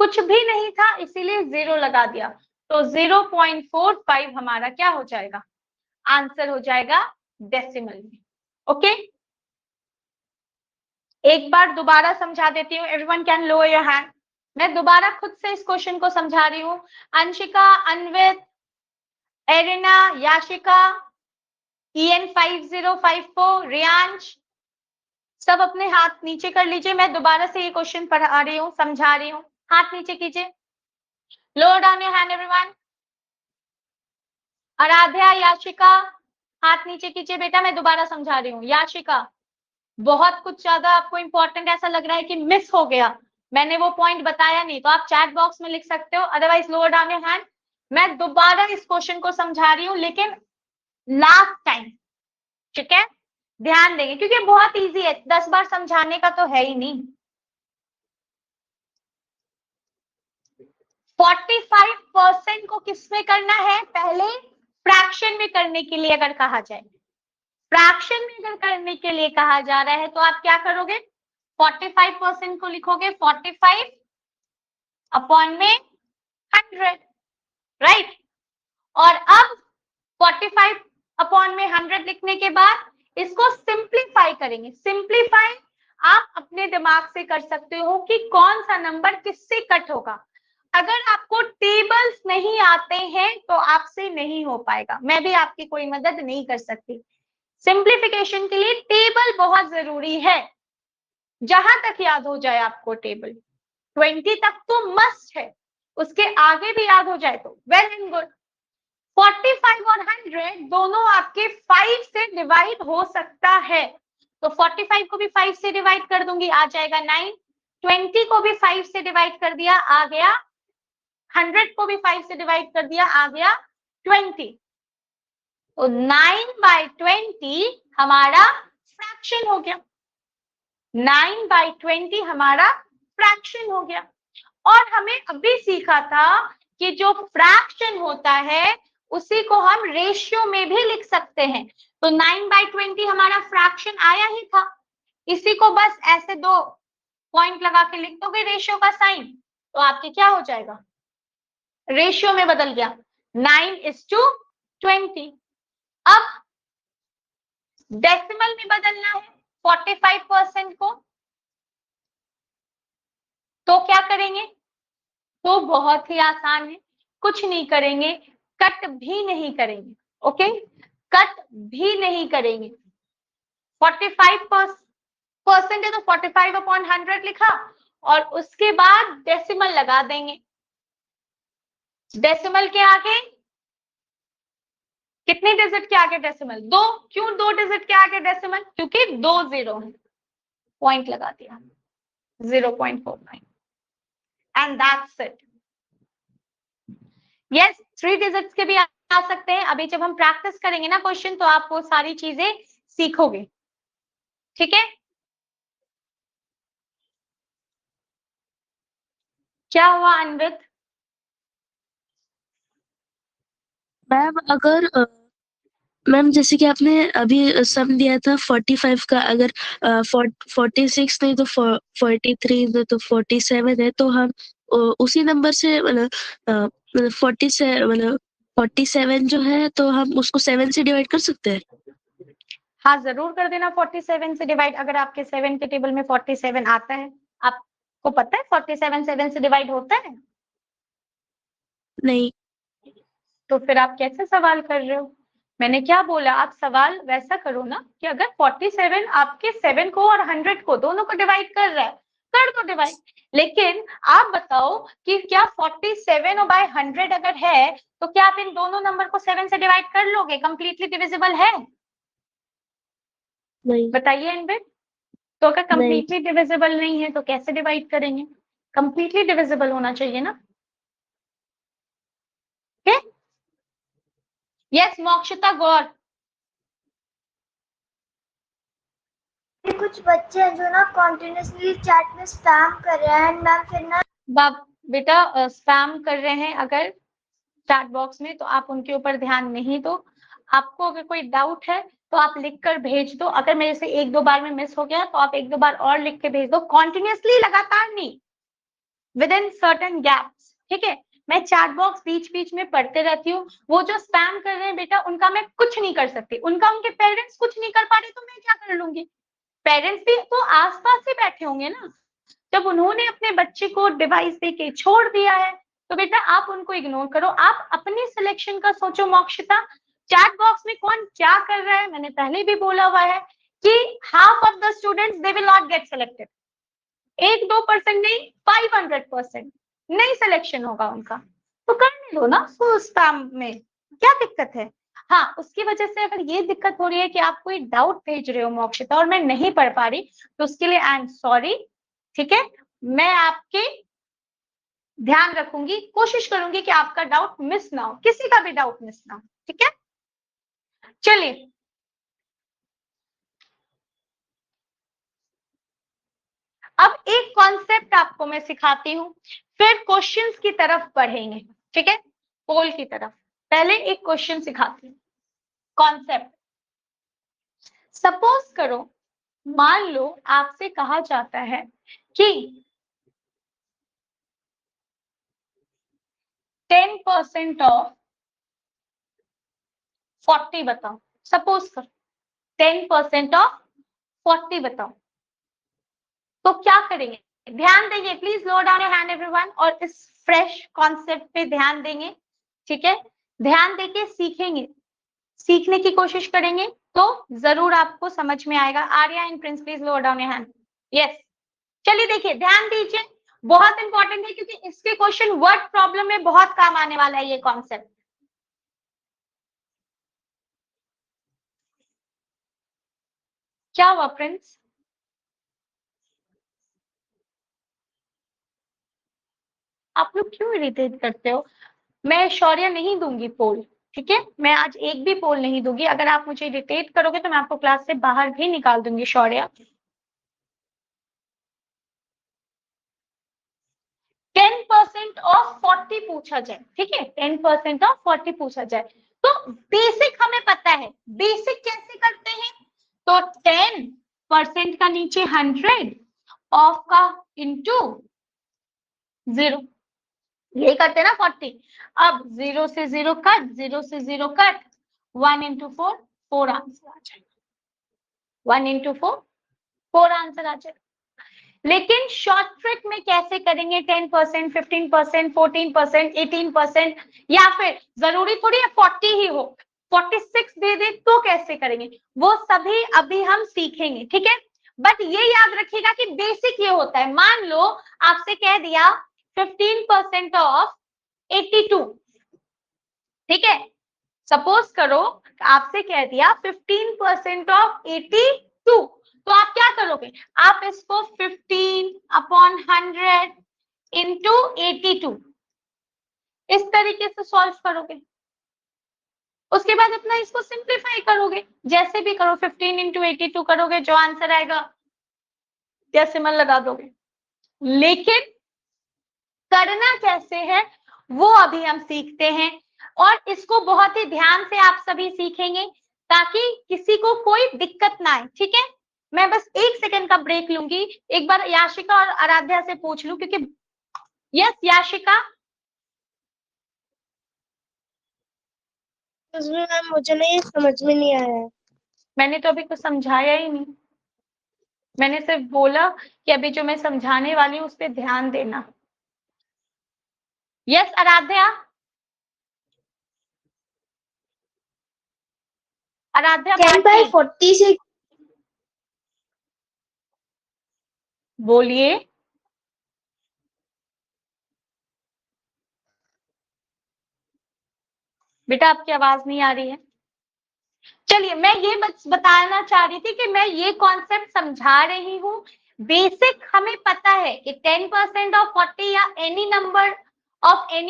कुछ भी नहीं था, इसीलिए 0 लगा दिया, तो 0.45 हमारा क्या हो जाएगा आंसर हो जाएगा डेसिमल में। ओके, एक बार दोबारा समझा देती हूँ, everyone can lower your hand. मैं दोबारा खुद से इस क्वेश्चन को समझा रही हूँ। अंशिका, अन्वित, एरिना, याशिका, EN5054, रियांश, सब अपने हाथ नीचे कर लीजिए। मैं दोबारा से ये क्वेश्चन पढ़ा रही हूँ, समझा रही हूँ। हाथ नीचे कीजिए, lower down your hand everyone. Aaradhya, Yashika, हाथ नीचे कीजिए बेटा, मैं दोबारा समझा रही हूँ। याशिका, बहुत कुछ ज्यादा आपको इंपॉर्टेंट ऐसा लग रहा है कि मिस हो गया, मैंने वो पॉइंट बताया नहीं, तो आप चैट बॉक्स में लिख सकते हो, otherwise lower down your hand. मैं दोबारा इस क्वेश्चन को समझा रही हूँ, लेकिन लास्ट टाइम, ठीक है, ध्यान देंगे क्योंकि बहुत इजी है, 10 बार समझाने का तो है ही नहीं। 45% को किसमें करना है, पहले फ्रैक्शन में करने के लिए अगर कहा जाए, फ्रैक्शन में अगर करने के लिए कहा जा रहा है तो आप क्या करोगे 45% को लिखोगे 45 अपॉन में 100, राइट। और अब 45 अपॉन में 100 लिखने के बाद इसको सिंप्लीफाई करेंगे। सिंप्लीफाई आप अपने दिमाग से कर सकते हो कि कौन सा नंबर किससे कट होगा। अगर आपको टेबल्स नहीं आते हैं तो आपसे नहीं हो पाएगा, मैं भी आपकी कोई मदद नहीं कर सकती। सिंप्लीफिकेशन के लिए टेबल बहुत जरूरी है, जहां तक याद हो जाए आपको टेबल, 20 तक तो मस्ट है, उसके आगे भी याद हो जाए तो वेल एंड गुड। 45 और 100 दोनों आपके 5 से डिवाइड हो सकता है, तो 45 को भी 5 से डिवाइड कर दूंगी, आ जाएगा 9। 20 को भी 5 से डिवाइड कर दिया, आ गया 100 को भी 5 से डिवाइड कर दिया, आ गया 20। तो 9/20 हमारा फ्रैक्शन हो गया, 9/20 हमारा फ्रैक्शन हो गया। और हमें अभी सीखा था कि जो फ्रैक्शन होता है उसी को हम रेशियो में भी लिख सकते हैं, तो 9/20 हमारा फ्रैक्शन आया ही था, इसी को बस ऐसे 2 पॉइंट लगा के लिख दोगे रेशियो का साइन, तो आपके क्या हो जाएगा रेशियो में बदल गया 9:20। अब डेसिमल में बदलना है 45% को, तो क्या करेंगे, तो बहुत ही आसान है, कुछ नहीं करेंगे, कट भी नहीं करेंगे। ओके, कट भी नहीं करेंगे। 45% है तो 45/100 लिखा और उसके बाद डेसिमल लगा देंगे। डेसिमल के आगे कितने डिजिट के आगे डेसिमल, 2। क्यों 2 डिजिट के आगे डेसिमल, क्योंकि 2 जीरो है, पॉइंट लगा दिया 0.49 and that's it. Yes, 3 digits के भी आ सकते हैं, अभी जब हम प्रैक्टिस करेंगे ना क्वेश्चन तो आप वो सारी चीजें सीखोगे, ठीक है। क्या हुआ अनवित? मैम अगर मैम जैसे कि आपने अभी सम दिया था 45 का, अगर 46 नहीं तो 43 नहीं तो 47 है, तो हम उसी नंबर से मतलब 47 जो है तो हम उसको 7 से डिवाइड कर सकते हैं। हाँ जरूर कर देना 47 से डिवाइड। अगर आपके 7 के टेबल में 47 आता है, आपको पता है 47 7 से डिवाइड होता है? नहीं। तो फिर आप कैसे सवाल कर रहे हो? मैंने क्या बोला, आप सवाल वैसा करो ना कि अगर 47 आपके 7 को और 100 को दोनों को डिवाइड कर रहा है, कर दो डिवाइड। लेकिन आप बताओ कि क्या 47 और बाय 100 अगर है तो क्या आप इन दोनों नंबर को 7 से डिवाइड कर लोगे? कंप्लीटली डिविजिबल है? नहीं। बताइए इनविट। तो अगर कंप्लीटली डिविजिबल नहीं है तो कैसे डिवाइड करेंगे? कंप्लीटली डिविजिबल होना चाहिए ना। यस मोक्षिता गौर। कुछ बच्चे हैं जो ना कॉन्टिन्यूसली चैट में स्पैम कर रहे हैं मैम, फिर ना बेटा स्पैम कर रहे हैं अगर चैट बॉक्स में तो आप उनके ऊपर ध्यान नहीं दो। आपको अगर कोई डाउट है तो आप लिख कर भेज दो। अगर मेरे से 1-2 बार में मिस हो गया तो आप 1-2 बार और लिख के भेज दो, कॉन्टिन्यूसली, लगातार नहीं, विद इन सर्टेन गैप्स। ठीक है, मैं चैट बॉक्स बीच बीच में पढ़ते रहती हूँ। वो जो स्पैम कर रहे हैं बेटा उनका मैं कुछ नहीं कर सकती, उनका उनके पेरेंट्स कुछ नहीं कर पा रहे तो मैं क्या कर लूंगी? पेरेंट्स भी तो आसपास ही बैठे होंगे ना। जब उन्होंने अपने बच्चे को डिवाइस देके छोड़ दिया है तो बेटा आप उनको इग्नोर करो, आप अपने सिलेक्शन का सोचो। मोक्षिता, चैट बॉक्स में कौन क्या कर रहा है मैंने पहले भी बोला हुआ है कि half of the students they will not get selected. 1-2% नहीं, 500% नहीं सिलेक्शन होगा उनका। तो करने दो ना स्पैम में, क्या दिक्कत है? हाँ, उसकी वजह से अगर ये दिक्कत हो रही है कि आप कोई डाउट भेज रहे हो मोक्षिता और मैं नहीं पढ़ पा रही, तो उसके लिए आई एम सॉरी। ठीक है, मैं आपके ध्यान रखूंगी, कोशिश करूंगी कि आपका डाउट मिस ना हो, किसी का भी डाउट मिस ना हो। ठीक है, चलिए अब एक कॉन्सेप्ट आपको मैं सिखाती हूँ, फिर क्वेश्चंस की तरफ बढ़ेंगे। ठीक है, पोल की तरफ। पहले एक क्वेश्चन सिखाती हूँ, कॉन्सेप्ट। सपोज करो, मान लो आपसे कहा जाता है कि 10% ऑफ 40 बताओ। सपोज करो 10% ऑफ 40 बताओ, तो क्या करेंगे? ध्यान देंगे please, low down your hand everyone, और इस फ्रेश कॉन्सेप्ट पे ध्यान देंगे। ठीक है, ध्यान देके सीखेंगे, सीखने की कोशिश करेंगे तो जरूर आपको समझ में आएगा। Arya and Prince please low down your hand. Yes, चलिए देखिए, ध्यान दीजिए, बहुत इंपॉर्टेंट है क्योंकि इसके क्वेश्चन वर्ड प्रॉब्लम में बहुत काम आने वाला है ये कॉन्सेप्ट। क्या हुआ प्रिंस? आप लोग क्यों इरिटेट करते हो? मैं शौर्य नहीं दूंगी पोल। ठीक है, मैं आज एक भी पोल नहीं दूंगी। अगर आप मुझे इरिटेट करोगे तो मैं आपको क्लास से बाहर भी निकाल दूंगी शौर्य। 10% ऑफ 40 पूछा जाए, ठीक है, 10% ऑफ 40 पूछा जाए तो बेसिक हमें पता है, बेसिक कैसे करते हैं? तो 10% का नीचे 100 ऑफ का इंटू 0, ये करते ना 40। अब 0 से 0 कट, 0 से 0 कट, 1 इंटू 4, 4 आंसर आ जाएगा। 1 इंटू 4, 4 आंसर आ जाएगा। लेकिन शॉर्ट ट्रिक में कैसे करेंगे? 10%, 15%, 14%, 18%, या फिर जरूरी थोड़ी है 40 ही हो, 46 दे दे तो कैसे करेंगे? वो सभी अभी हम सीखेंगे। ठीक है, बट ये याद रखिएगा कि बेसिक ये होता है। मान लो आपसे कह दिया 15% ऑफ 82, ठीक है, सपोज करो आपसे कह दिया 15% ऑफ 82, तो आप क्या करोगे? आप इसको 15/100 इंटू 82 इस तरीके से सॉल्व करोगे। उसके बाद अपना इसको सिंप्लीफाई करोगे, जैसे भी करो, 15 इंटू 82 करोगे, जो आंसर आएगा डेसिमल लगा दोगे। लेकिन करना कैसे है वो अभी हम सीखते हैं, और इसको बहुत ही ध्यान से आप सभी सीखेंगे ताकि किसी को कोई दिक्कत ना आए। ठीक है, मैं बस 1 सेकंड का ब्रेक लूंगी, एक बार याशिका और आराध्या से पूछ लूं, क्योंकि यस याशिका। मैम मुझे नहीं समझ में नहीं आया है। मैंने तो अभी कुछ समझाया ही नहीं, मैंने सिर्फ बोला कि अभी जो मैं समझाने वाली हूँ उस पर ध्यान देना। यस आराध्या, आराध्या 10/46 बोलिए। बेटा आपकी आवाज नहीं आ रही है। चलिए, मैं ये बताना चाह रही थी कि मैं ये कॉन्सेप्ट समझा रही हूँ। बेसिक हमें पता है कि 10% ऑफ 40 या एनी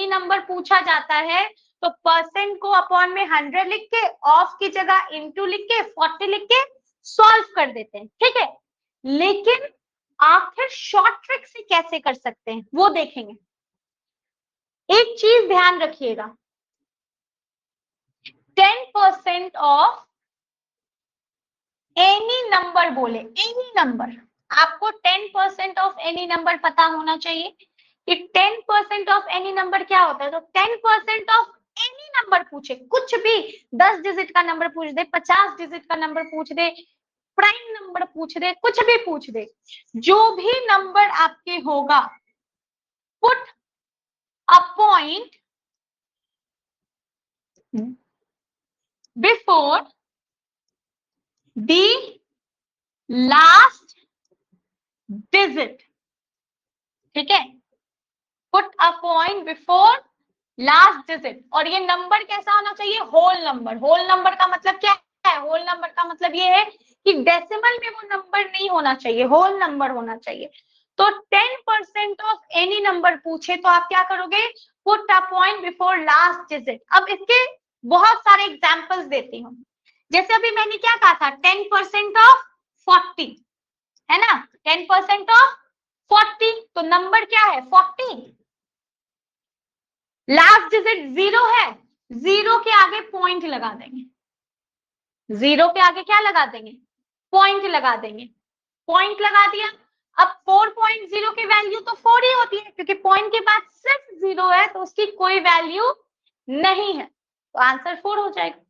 नंबर पूछा जाता है तो परसेंट को अपॉन में 100 लिख के, ऑफ की जगह इनटू लिख के, 40 लिख के सॉल्व कर देते हैं। ठीक है, लेकिन आखिर शॉर्ट ट्रिक से कैसे कर सकते हैं वो देखेंगे। एक चीज ध्यान रखिएगा, 10% ऑफ एनी नंबर बोले, एनी नंबर, आपको 10% ऑफ एनी नंबर पता होना चाहिए कि 10% ऑफ एनी नंबर क्या होता है। तो 10% ऑफ एनी नंबर पूछे, कुछ भी 10 डिजिट का नंबर पूछ दे, 50 डिजिट का नंबर पूछ दे, प्राइम नंबर पूछ दे, कुछ भी पूछ दे, जो भी नंबर आपके होगा, put a point before the last digit. ठीक है, put a point before last digit. और ये नंबर कैसा होना चाहिए? Whole number. होल नंबर का मतलब क्या है? होल नंबर का मतलब ये है कि डेसिमल में वो नंबर नहीं होना चाहिए, होल नंबर होना चाहिए। तो 10% ऑफ एनी नंबर पूछे तो आप क्या करोगे? Put a point before last digit. अब इसके बहुत सारे एग्जांपल्स देती हूँ। जैसे अभी मैंने क्या कहा था, 10% ऑफ 40 है ना, 10% ऑफ 40, तो नंबर क्या है? 40। लास्ट डिजिट 0 है, 0 के आगे पॉइंट लगा देंगे, 0 के आगे क्या लगा देंगे? पॉइंट लगा देंगे। पॉइंट लगा दिया। अब 4.0 की वैल्यू तो 4 ही होती है, क्योंकि पॉइंट के बाद सिर्फ 0 है तो उसकी कोई वैल्यू नहीं है, तो आंसर 4 हो जाएगा।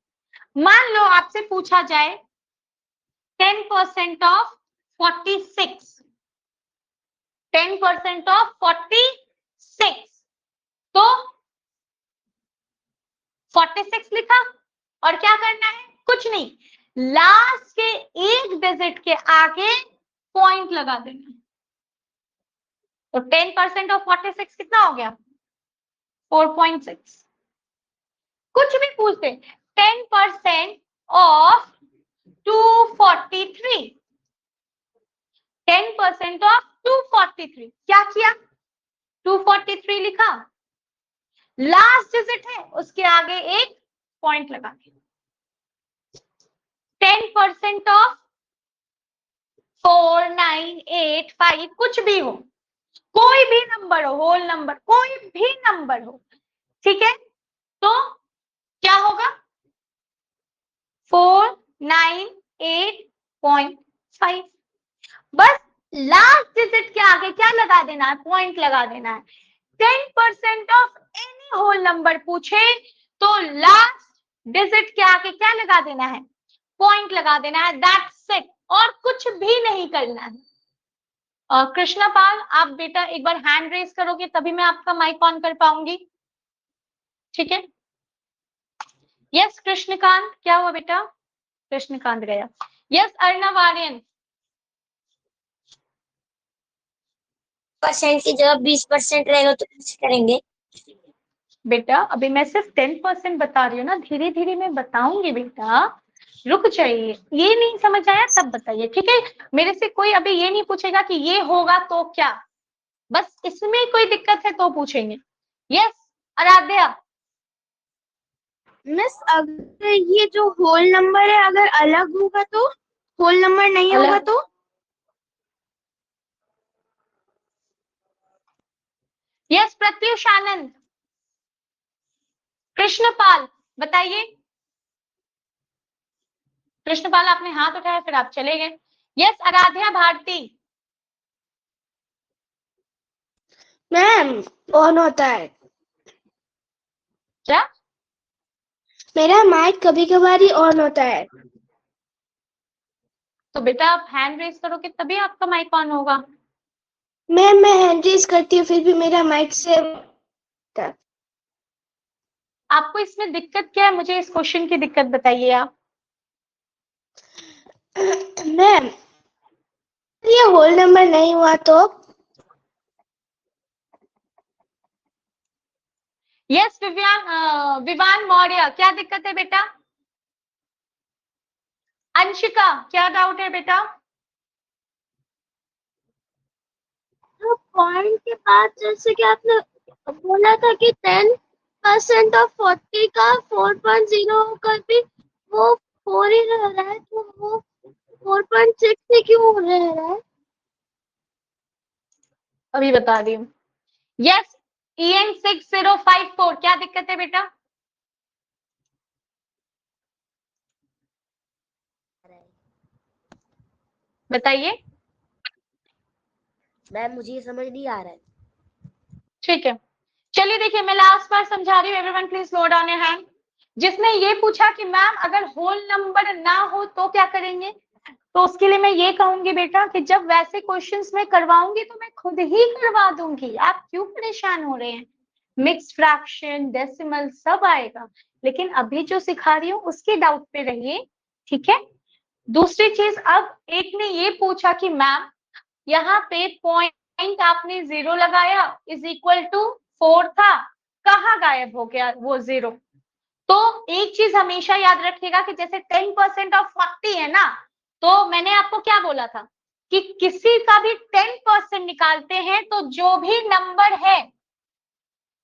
मान लो आपसे पूछा जाए 10% ऑफ 46, 10% ऑफ 46, तो 46 लिखा और क्या करना है? कुछ नहीं, लास्ट के एक डिजिट के आगे पॉइंट लगा देना। तो 10% ऑफ 46 कितना हो गया? 4.6। कुछ भी पूछते, 10% ऑफ 243, 10% ऑफ 243, क्या किया? 243 लिखा, लास्ट डिजिट है उसके आगे एक पॉइंट लगा दिया। 10% ऑफ 4985, कुछ भी हो, कोई भी नंबर हो, होल नंबर, कोई भी नंबर हो, ठीक है, तो क्या होगा? 498.5। बस लास्ट डिजिट के आगे क्या लगा देना है? पॉइंट लगा देना है। 10% ऑफ एनी होल नंबर पूछे तो लास्ट डिजिट के आगे क्या लगा देना है? पॉइंट लगा देना है, दैट्स इट, और कुछ भी नहीं करना है। कृष्णा पाल, आप बेटा एक बार हैंड रेज करोगे तभी मैं आपका माइक ऑन कर पाऊंगी, ठीक है? यस कृष्णकांत, क्या हुआ बेटा? कृष्णकांत गया। यस अर्णव आर्यन, % की जगह 20% रहेगा तो कुछ करेंगे। बेटा अभी मैं सिर्फ 10% बता रही हूँ ना, धीरे धीरे मैं बताऊंगी बेटा, रुक जाइए। ये नहीं समझ आया तब बताइए, ठीक है? मेरे से कोई अभी ये नहीं पूछेगा कि ये होगा तो क्या, बस इसमें कोई दिक्कत है तो पूछेंगे। यस आराध्या, मिस अगर ये जो होल नंबर है अगर अलग होगा तो, होल नंबर नहीं अलग होगा तो? यस प्रत्युष आनंद। कृष्णपाल बताइए। कृष्णपाल आपने हाथ उठाया फिर आप चले गए। Yes Aaradhya Bharti. Ma'am on होता है। क्या? मेरा माइक कभी कभार ही ऑन होता है। तो बेटा आप हैंड रेज करोगे तभी आपका माइक ऑन होगा। मैम मैं हैंड रेज करती हूँ फिर भी मेरा माइक से आपको इसमें दिक्कत क्या है, मुझे इस क्वेश्चन की दिक्कत बताइए आप। मैम ये होल नंबर नहीं हुआ तो? यस विवान मौर्य क्या दिक्कत है बेटा? अंशिका क्या डाउट है बेटा? तो पॉइंट के बाद जैसे कि आपने बोला था कि 10% ऑफ 40 का 4.0 होकर भी वो 4 ही रह रहा है, तो वो 4.6 से क्यों रह रहा है? अभी बता रही हूँ। यस EN 6054 क्या दिक्कत है बेटा? बताइए। मैम मुझे ये समझ नहीं आ रहा है। ठीक है चलिए देखिए मैं लास्ट बार समझा रही हूँ। Everyone please low down your hand. जिसने ये पूछा कि मैम अगर होल नंबर ना हो तो क्या करेंगे, तो उसके लिए मैं ये कहूंगी बेटा कि जब वैसे क्वेश्चंस में करवाऊंगी तो मैं खुद ही करवा दूंगी, आप क्यों परेशान हो रहे हैं। मिक्स्ड फ्रैक्शन डेसिमल सब आएगा, लेकिन अभी जो सिखा रही हूँ उसके डाउट पे रहिए, ठीक है। दूसरी चीज, अब एक ने ये पूछा कि मैम यहाँ पे पॉइंट आपने 0 लगाया इज इक्वल टू 4 था, कहाँ गायब हो गया वो 0। तो एक चीज हमेशा याद रखिएगा कि जैसे 10% ऑफ 40 है ना, तो मैंने आपको क्या बोला था कि किसी का भी 10% निकालते हैं तो जो भी नंबर है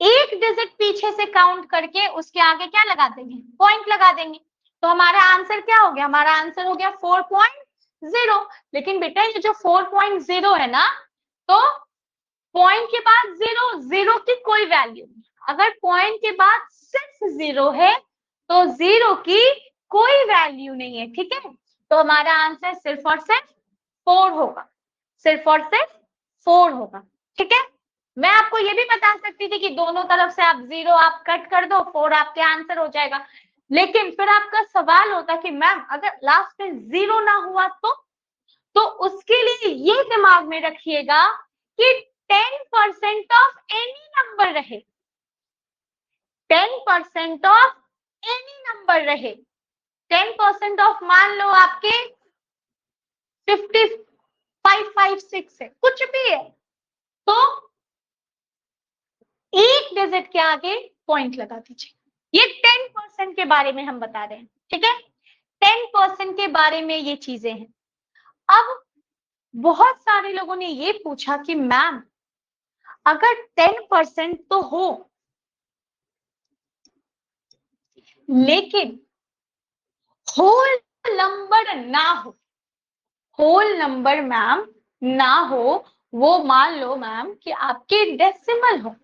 एक डिजिट पीछे से काउंट करके उसके आगे क्या लगा देंगे, पॉइंट लगा देंगे। तो हमारा आंसर क्या हो गया, हमारा आंसर हो गया 4.0। लेकिन बेटा ये जो 4.0 है ना, तो पॉइंट के बाद 0, 0 की कोई वैल्यू नहीं। अगर पॉइंट के बाद सिर्फ 0 है तो 0 की कोई वैल्यू नहीं है, ठीक है। तो हमारा आंसर सिर्फ और सिर्फ 4 होगा, सिर्फ और सिर्फ 4 होगा, ठीक है। मैं आपको ये भी बता सकती थी कि दोनों तरफ से आप 0 आप कट कर दो, 4 आपके आंसर हो जाएगा। लेकिन फिर आपका सवाल होता कि मैम अगर लास्ट में 0 ना हुआ तो उसके लिए ये दिमाग में रखिएगा कि 10% ऑफ एनी नंबर रहे, 10% ऑफ एनी नंबर रहे। 10% ऑफ मान लो आपके 5556 है, कुछ भी है, तो एक डिजिट के आगे पॉइंट लगा दीजिए। ये 10% के बारे में हम बता रहे हैं, ठीक है। 10% के बारे में ये चीजें हैं। अब बहुत सारे लोगों ने ये पूछा कि मैम अगर 10% तो हो लेकिन होल नंबर ना हो, होल नंबर मैम ना हो, वो मान लो मैम कि आपके डेसिमल हो,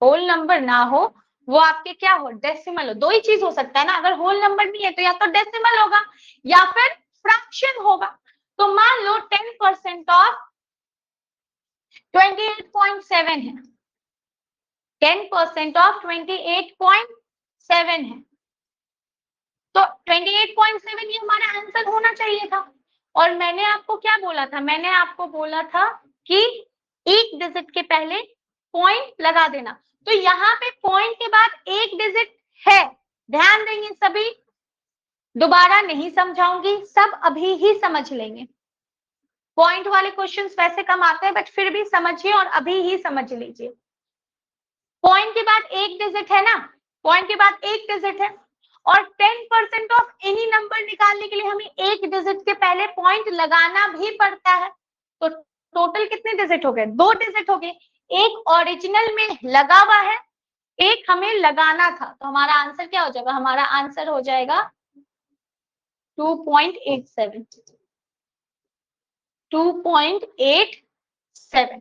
होल नंबर ना हो वो आपके क्या हो, डेसिमल हो। दो ही चीज हो सकता है ना, अगर होल नंबर नहीं है तो या तो डेसिमल होगा या फिर फ्रैक्शन होगा। तो मान लो 10% ऑफ 28.7 है, 10% ऑफ 28.7 है, तो 28.7 ये हमारा आंसर होना चाहिए था। और मैंने आपको क्या बोला था, मैंने आपको बोला था कि एक डिजिट के पहले पॉइंट लगा देना। तो यहाँ पे पॉइंट के बाद एक डिजिट है, ध्यान देंगे सभी, दोबारा नहीं समझाऊंगी, सब अभी ही समझ लेंगे। पॉइंट वाले क्वेश्चंस वैसे कम आते हैं बट फिर भी समझिए और अभी ही समझ लीजिए। पॉइंट के बाद एक डिजिट है ना, पॉइंट के बाद एक डिजिट है और 10% ऑफ एनी नंबर निकालने के लिए हमें एक डिजिट के पहले पॉइंट लगाना भी पड़ता है। तो टोटल कितने डिजिट हो गए, 2 डिजिट हो गए। एक ओरिजिनल में लगा हुआ है, एक हमें लगाना था। तो हमारा आंसर क्या हो जाएगा, हमारा आंसर हो जाएगा 2.87, 2.87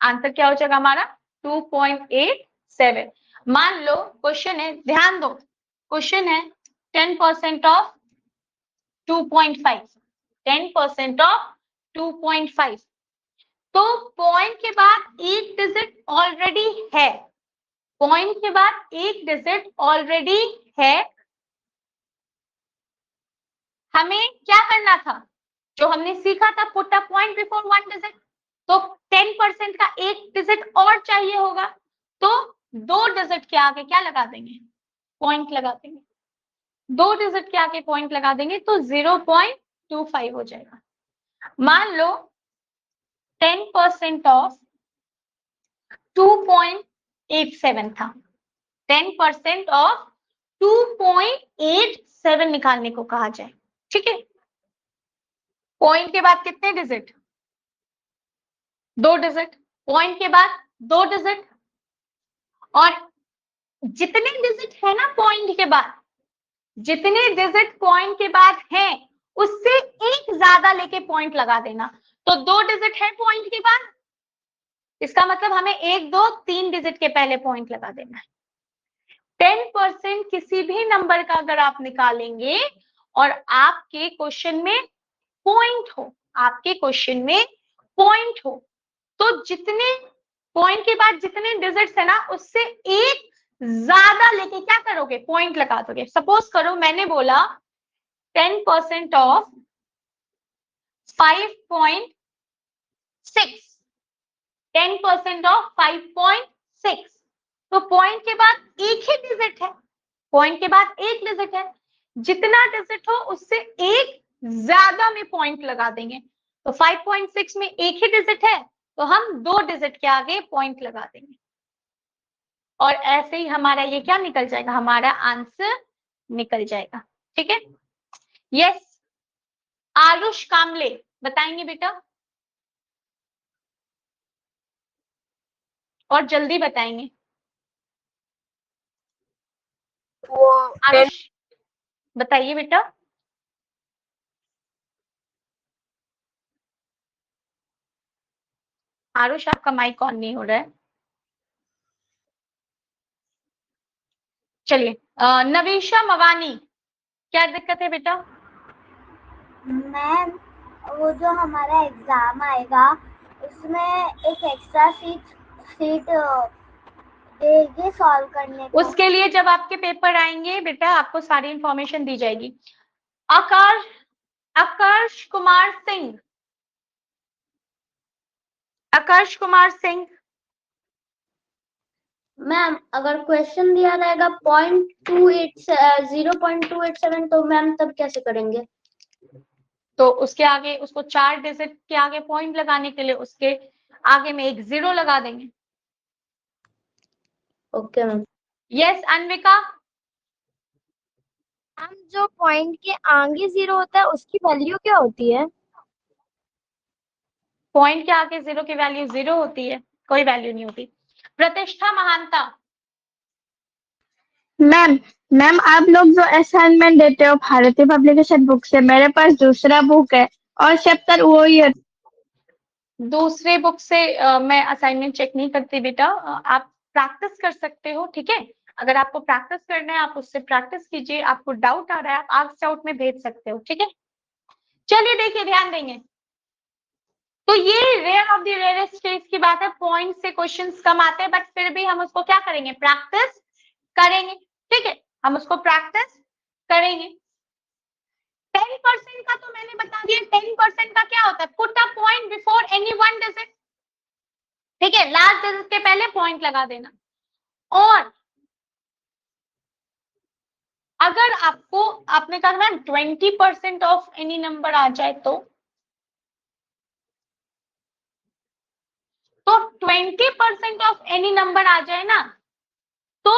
आंसर क्या हो जाएगा हमारा 2.87। मान लो क्वेश्चन है, ध्यान दो, क्वेश्चन है 10% ऑफ 2.5, 10% ऑफ 2.5, तो पॉइंट के बाद एक डिजिट ऑलरेडी है, पॉइंट के बाद एक डिजिट ऑलरेडी है। हमें क्या करना था, जो हमने सीखा था, put a point before one digit, तो 10% का एक डिजिट और चाहिए होगा, तो 2 डिजिट के आगे क्या लगा देंगे, पॉइंट लगा देंगे, 2 डिजिट के आगे पॉइंट लगा देंगे तो 0.25 हो जाएगा। मान लो 10% ऑफ 2.87 था, 10% ऑफ 2.87 निकालने को कहा जाए, ठीक है। पॉइंट के बाद कितने डिजिट, 2 डिजिट, पॉइंट के बाद 2 डिजिट, और जितने डिजिट है ना पॉइंट के बाद, जितने डिजिट पॉइंट के बाद हैं उससे एक ज्यादा लेके पॉइंट लगा देना। तो 2 डिजिट है पॉइंट के बाद, इसका मतलब हमें 1, 2, 3 डिजिट के पहले पॉइंट लगा देना है। 10% किसी भी नंबर का अगर आप निकालेंगे और आपके क्वेश्चन में पॉइंट हो, आपके क्वेश्चन में पॉइंट हो, तो जितने पॉइंट के बाद जितने डिजिट्स है ना उससे एक ज्यादा लेके क्या करोगे, पॉइंट लगा दोगे। सपोज करो मैंने बोला 10% ऑफ 5.6, 10% ऑफ 5.6, तो पॉइंट के बाद एक ही डिजिट है, पॉइंट के बाद एक डिजिट है, जितना डिजिट हो उससे एक ज्यादा में पॉइंट लगा देंगे। तो 5.6 में एक ही डिजिट है तो हम 2 डिजिट के आगे पॉइंट लगा देंगे, और ऐसे ही हमारा ये क्या निकल जाएगा, हमारा आंसर निकल जाएगा, ठीक है। यस, आरुष कामले बताएंगे बेटा, और जल्दी बताएंगे। वो आरुष बताइए बेटा। आरुष आपका माइक ऑन नहीं हो रहा है। चलिए, नवीशा मवानी, क्या दिक्कत है बेटा? मैम, वो जो हमारा एग्जाम आएगा उसमें एक एक्स्ट्रा सीट देंगे सॉल्व करने को। उसके लिए जब आपके पेपर आएंगे बेटा आपको सारी इंफॉर्मेशन दी जाएगी। आकाश कुमार सिंह, आकाश कुमार सिंह, मैम अगर क्वेश्चन दिया रहेगा 0.287 तो मैम तब कैसे करेंगे? तो उसके आगे उसको 4 डिजिट के आगे पॉइंट लगाने के लिए उसके आगे में एक 0 लगा देंगे। Okay ma'am. यस अन्विका, हम जो पॉइंट के आगे 0 होता है उसकी वैल्यू क्या होती है? पॉइंट के आगे 0 की वैल्यू 0 होती है, कोई वैल्यू नहीं होती। प्रतिष्ठा महानता, मैम आप लोग जो असाइनमेंट देते हो भारतीय पब्लिकेशन बुक से, मेरे पास दूसरा बुक है और चैप्टर वो ही है। दूसरे बुक से मैं असाइनमेंट चेक नहीं करती बेटा, आप प्रैक्टिस कर सकते हो, ठीक है। अगर आपको प्रैक्टिस करना है आप उससे प्रैक्टिस कीजिए, आपको डाउट आ रहा है आप आस्क आउट में भेज सकते हो, ठीक है। चलिए देखिए, ध्यान देंगे, तो ये rare of the rarest case की बात है, पॉइंट से क्वेश्चंस कम आते हैं, बट फिर भी हम उसको क्या करेंगे, प्रैक्टिस करेंगे, ठीक है, हम उसको प्रैक्टिस करेंगे। 10% का तो मैंने बता दिया, 10% का क्या होता है, put a point before any one digit, ठीक है, लास्ट डिजिट के पहले पॉइंट लगा देना। और अगर आपको आपने कहा ना 20% ऑफ एनी नंबर आ जाए तो 20% ऑफ एनी नंबर आ जाए ना तो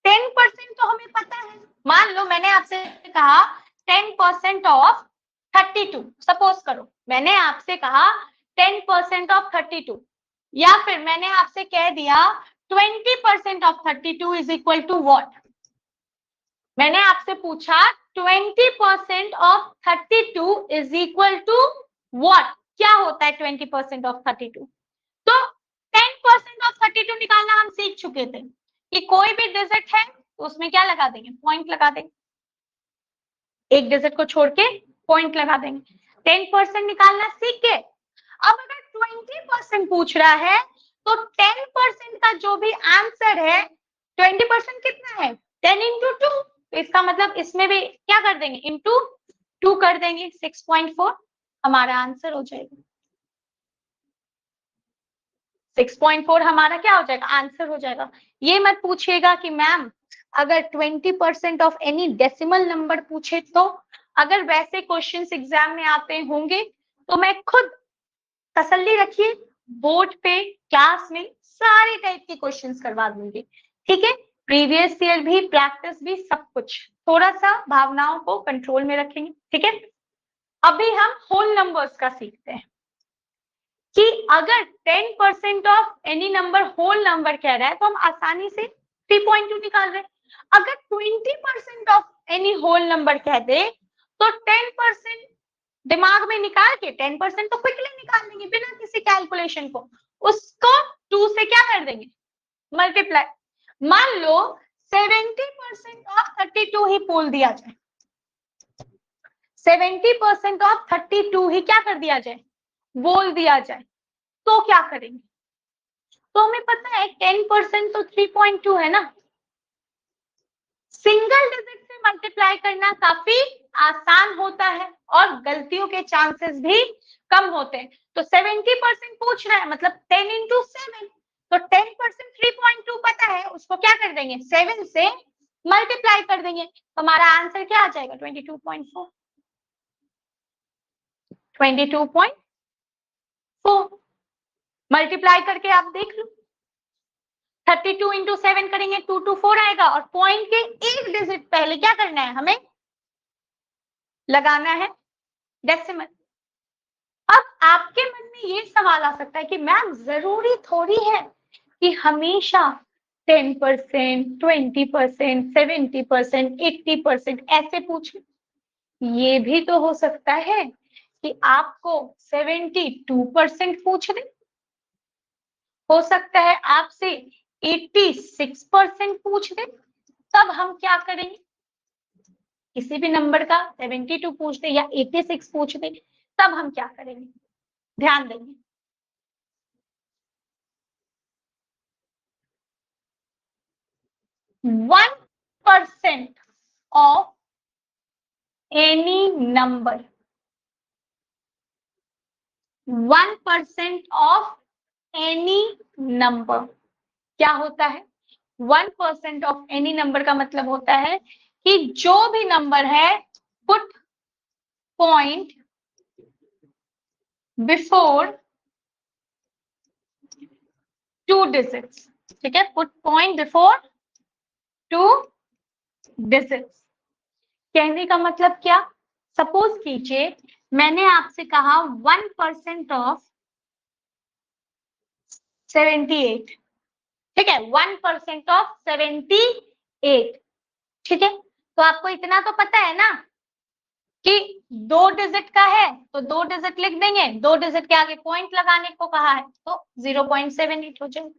10% तो हमें पता है। मान लो मैंने आपसे कहा 10% ऑफ 32, सपोज करो मैंने आपसे कहा 10% ऑफ 32, या फिर मैंने आपसे कह दिया 20% of 32 is equal to what. मैंने आपसे पूछा 20% of 32 is equal to what, क्या होता है 20% ऑफ 32? तो 10% ऑफ 32 निकालना हम सीख चुके थे कि कोई भी डिजिट है तो उसमें क्या लगा देंगे, पॉइंट लगा देंगे, एक डिजिट को छोड़ के पॉइंट लगा देंगे। 10% निकालना सीख गए। अब अगर 20% पूछ रहा है तो 10% का जो भी आंसर है, 20% कितना है, 10 into 2, तो इसका मतलब इसमें भी क्या कर देंगे, into 2 कर देंगे, 6.4 हमारा आंसर हो जाएगा। 6.4 हमारा क्या हो जाएगा, आंसर हो जाएगा। ये मत पूछिएगा कि मैम अगर 20% ऑफ एनी डेसिमल नंबर पूछे तो, अगर वैसे क्वेश्चंस एग्जाम में आते होंगे तो मैं खुद, तसल्ली रखिए, बोर्ड पे क्लास में सारे टाइप के क्वेश्चंस करवा दूंगी, ठीक है, प्रीवियस ईयर भी, प्रैक्टिस भी, सब कुछ। थोड़ा सा भावनाओं को कंट्रोल में रखेंगे, ठीक है। अभी हम होल नंबर्स का सीखते हैं कि अगर 10% of any number whole number कह रहा है तो हम आसानी से 3.2 निकाल रहे हैं। अगर 20% ऑफ एनी होल नंबर कह दे तो 10% दिमाग में निकाल के 10% तो क्विकली निकाल देंगे बिना किसी कैलकुलेशन को, उसको 2 से क्या कर देंगे, मल्टीप्लाई। मान लो 70% ऑफ 32 ही बोल दिया जाए, 70% ऑफ 32 ही क्या कर दिया जाए, बोल दिया जाए, तो क्या करेंगे। तो हमें पता है 10% तो 3.2 है ना, सिंगल डिजिट से मल्टीप्लाई करना काफी आसान होता है और गलतियों के चांसेस भी कम होते हैं। तो 70% पूछ रहा है मतलब 10 into 7, तो 10% 3.2 पता है, उसको क्या कर देंगे, 7 से मल्टीप्लाई कर देंगे, तो हमारा आंसर क्या आ जाएगा, 22.4। 22.4 मल्टीप्लाई करके आप देख लो, 32 into 7 करेंगे 224 आएगा, और पॉइंट के एक डिजिट पहले क्या करना है, हमें लगाना है डेसिमल। अब आपके मन में ये सवाल आ सकता है कि मैम जरूरी थोड़ी है कि हमेशा 10%, 20%, 70%, 80% ऐसे पूछे, ये भी तो हो सकता है कि आपको 72% पूछ दे, हो सकता है आपसे 86% पूछ दे, तब हम क्या करेंगे, किसी भी नंबर का 72 पूछ दे या 86 पूछ दे, तब हम क्या करेंगे, ध्यान देंगे। One percent of any number, 1% of any number क्या होता है, 1% ऑफ एनी नंबर का मतलब होता है कि जो भी नंबर है पुट पॉइंट बिफोर 2 डिजिट्स, ठीक है, पुट पॉइंट बिफोर 2 डिजिट्स। कहने का मतलब क्या, सपोज कीजिए मैंने आपसे कहा 1% ऑफ 78, ठीक है, 1% ऑफ 78, ठीक है, तो आपको इतना तो पता है ना कि 2 डिजिट का है तो 2 डिजिट लिख देंगे, 2 डिजिट के आगे पॉइंट लगाने को कहा है तो 0.78 हो जाएगा।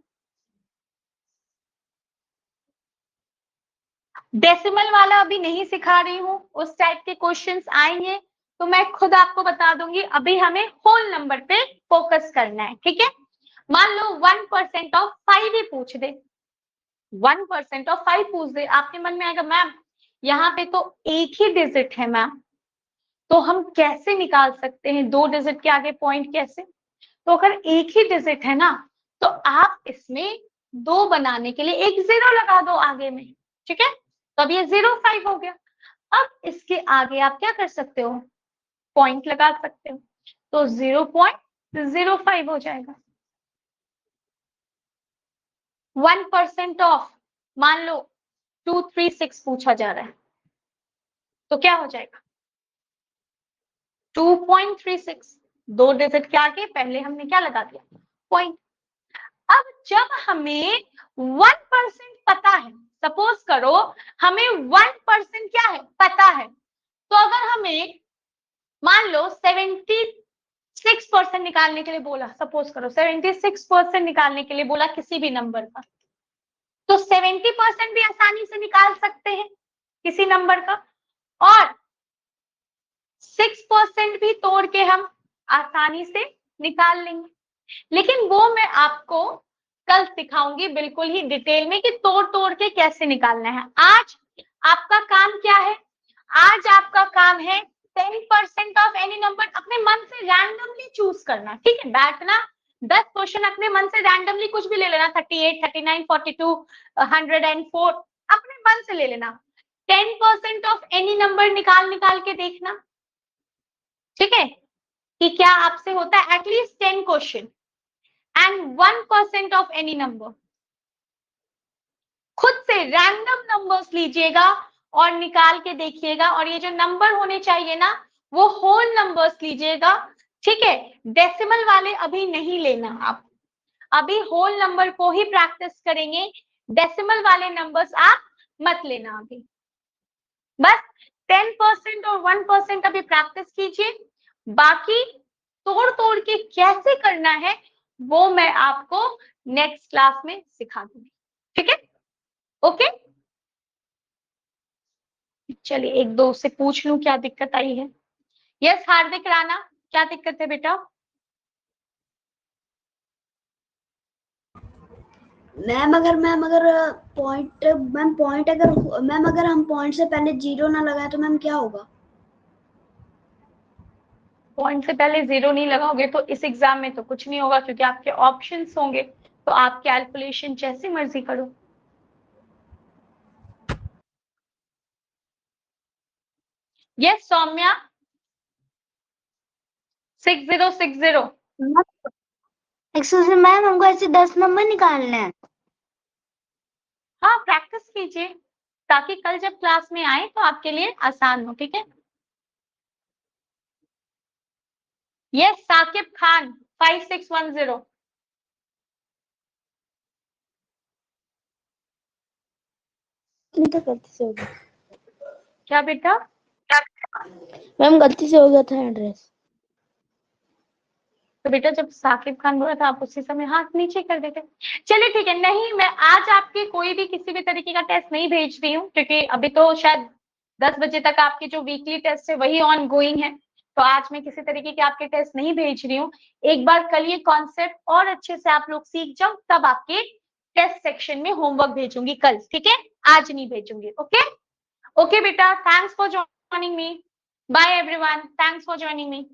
डेसिमल वाला अभी नहीं सिखा रही हूँ, उस टाइप के क्वेश्चंस आएंगे तो मैं खुद आपको बता दूंगी, अभी हमें होल नंबर पे फोकस करना है, ठीक है। मान लो 1% ऑफ 5 ही पूछ दे, 1% ऑफ 5 पूछ दे, आपके मन में आएगा मैम यहाँ पे तो एक ही डिजिट है मैम, तो हम कैसे निकाल सकते हैं 2 डिजिट के आगे पॉइंट कैसे, तो अगर एक ही डिजिट है ना तो आप इसमें 2 बनाने के लिए एक 0 लगा दो आगे में, ठीक है, तो अब ये 05 हो गया। अब इसके आगे आप क्या कर सकते हो, पॉइंट लगा सकते हो, तो 0.05 हो जाएगा। 1% ऑफ मान लो 236 पूछा जा रहा है तो क्या हो जाएगा, 2.36, 2 डिजिट के आगे पहले हमने क्या लगा दिया, पॉइंट। अब जब हमें 1% पता है, सपोज करो हमें 1% क्या है पता है, तो अगर हमें मान लो 70 6% निकालने के लिए बोला, सपोज करो 76% निकालने के लिए बोला किसी भी नंबर का, तो 70% भी आसानी से निकाल सकते हैं किसी नंबर का, और 6% भी तोड़ के हम आसानी से निकाल लेंगे। लेकिन वो मैं आपको कल सिखाऊंगी बिल्कुल ही डिटेल में कि तोड़ तोड़ के कैसे निकालना है। आज आपका काम क्या है? आज आपका काम है 10% ऑफ एनी नंबर अपने मन से रैंडमली चूज करना, ठीक है? बैठना, 10 क्वेश्चन अपने मन से रैंडमली कुछ भी ले लेना, 38, 39, 42, 104 अपने मन से ले लेना। 10% ऑफ एनी नंबर निकाल के देखना, ठीक है, कि क्या आपसे होता है at least 10 question, and 1% of any number. खुद से रैंडम नंबर्स लीजिएगा और निकाल के देखिएगा, और ये जो नंबर होने चाहिए ना वो होल नंबर्स लीजिएगा, ठीक है? डेसिमल वाले अभी नहीं लेना आप, अभी होल नंबर को ही प्रैक्टिस करेंगे, डेसिमल वाले नंबर्स आप मत लेना अभी। बस 10% और 1% अभी प्रैक्टिस कीजिए, बाकी तोड़ तोड़ के कैसे करना है वो मैं आपको नेक्स्ट क्लास में सिखा दूंगी, ठीक है? ओके, चलिए एक दो से पूछ लूं क्या दिक्कत आई है। यस हार्दिक राणा, क्या दिक्कत है बेटा? मैम अगर पॉइंट अगर हम पॉइंट से पहले 0 ना लगाए तो मैम क्या होगा? पॉइंट से पहले 0 नहीं लगाओगे तो इस एग्जाम में तो कुछ नहीं होगा, क्योंकि आपके ऑप्शंस होंगे, तो आप कैलकुलेशन जैसी मर्जी करो। Yes Soumya, 6060। Excuse me ma'am, हमको ऐसे 10 नंबर निकालने हैं। हाँ प्रैक्टिस कीजिए ताकि कल जब क्लास में आए तो आपके लिए आसान हो, ठीक है? यस साकिब खान, 5610। तो गलती से हो गया क्या बेटा? मैम, गलती से हो गया था एड्रेस। तो बेटा जब साकिब खान बोला था आप उसी समय हाथ नीचे कर देते। चलिए ठीक है, नहीं मैं आज आपके कोई भी किसी भी तरीके का टेस्ट नहीं भेज रही हूँ, क्योंकि अभी तो शायद 10 बजे तक आपके जो वीकली टेस्ट है वही ऑन गोइंग है, तो आज मैं किसी तरीके के आपके टेस्ट नहीं भेज रही हूँ। एक बार कल ये कॉन्सेप्ट और अच्छे से आप लोग सीख जाओ, तब आपके टेस्ट सेक्शन में होमवर्क भेजूंगी कल, ठीक है? आज नहीं भेजूंगी। ओके ओके बेटा, thanks for joining me, bye everyone, thanks for joining me.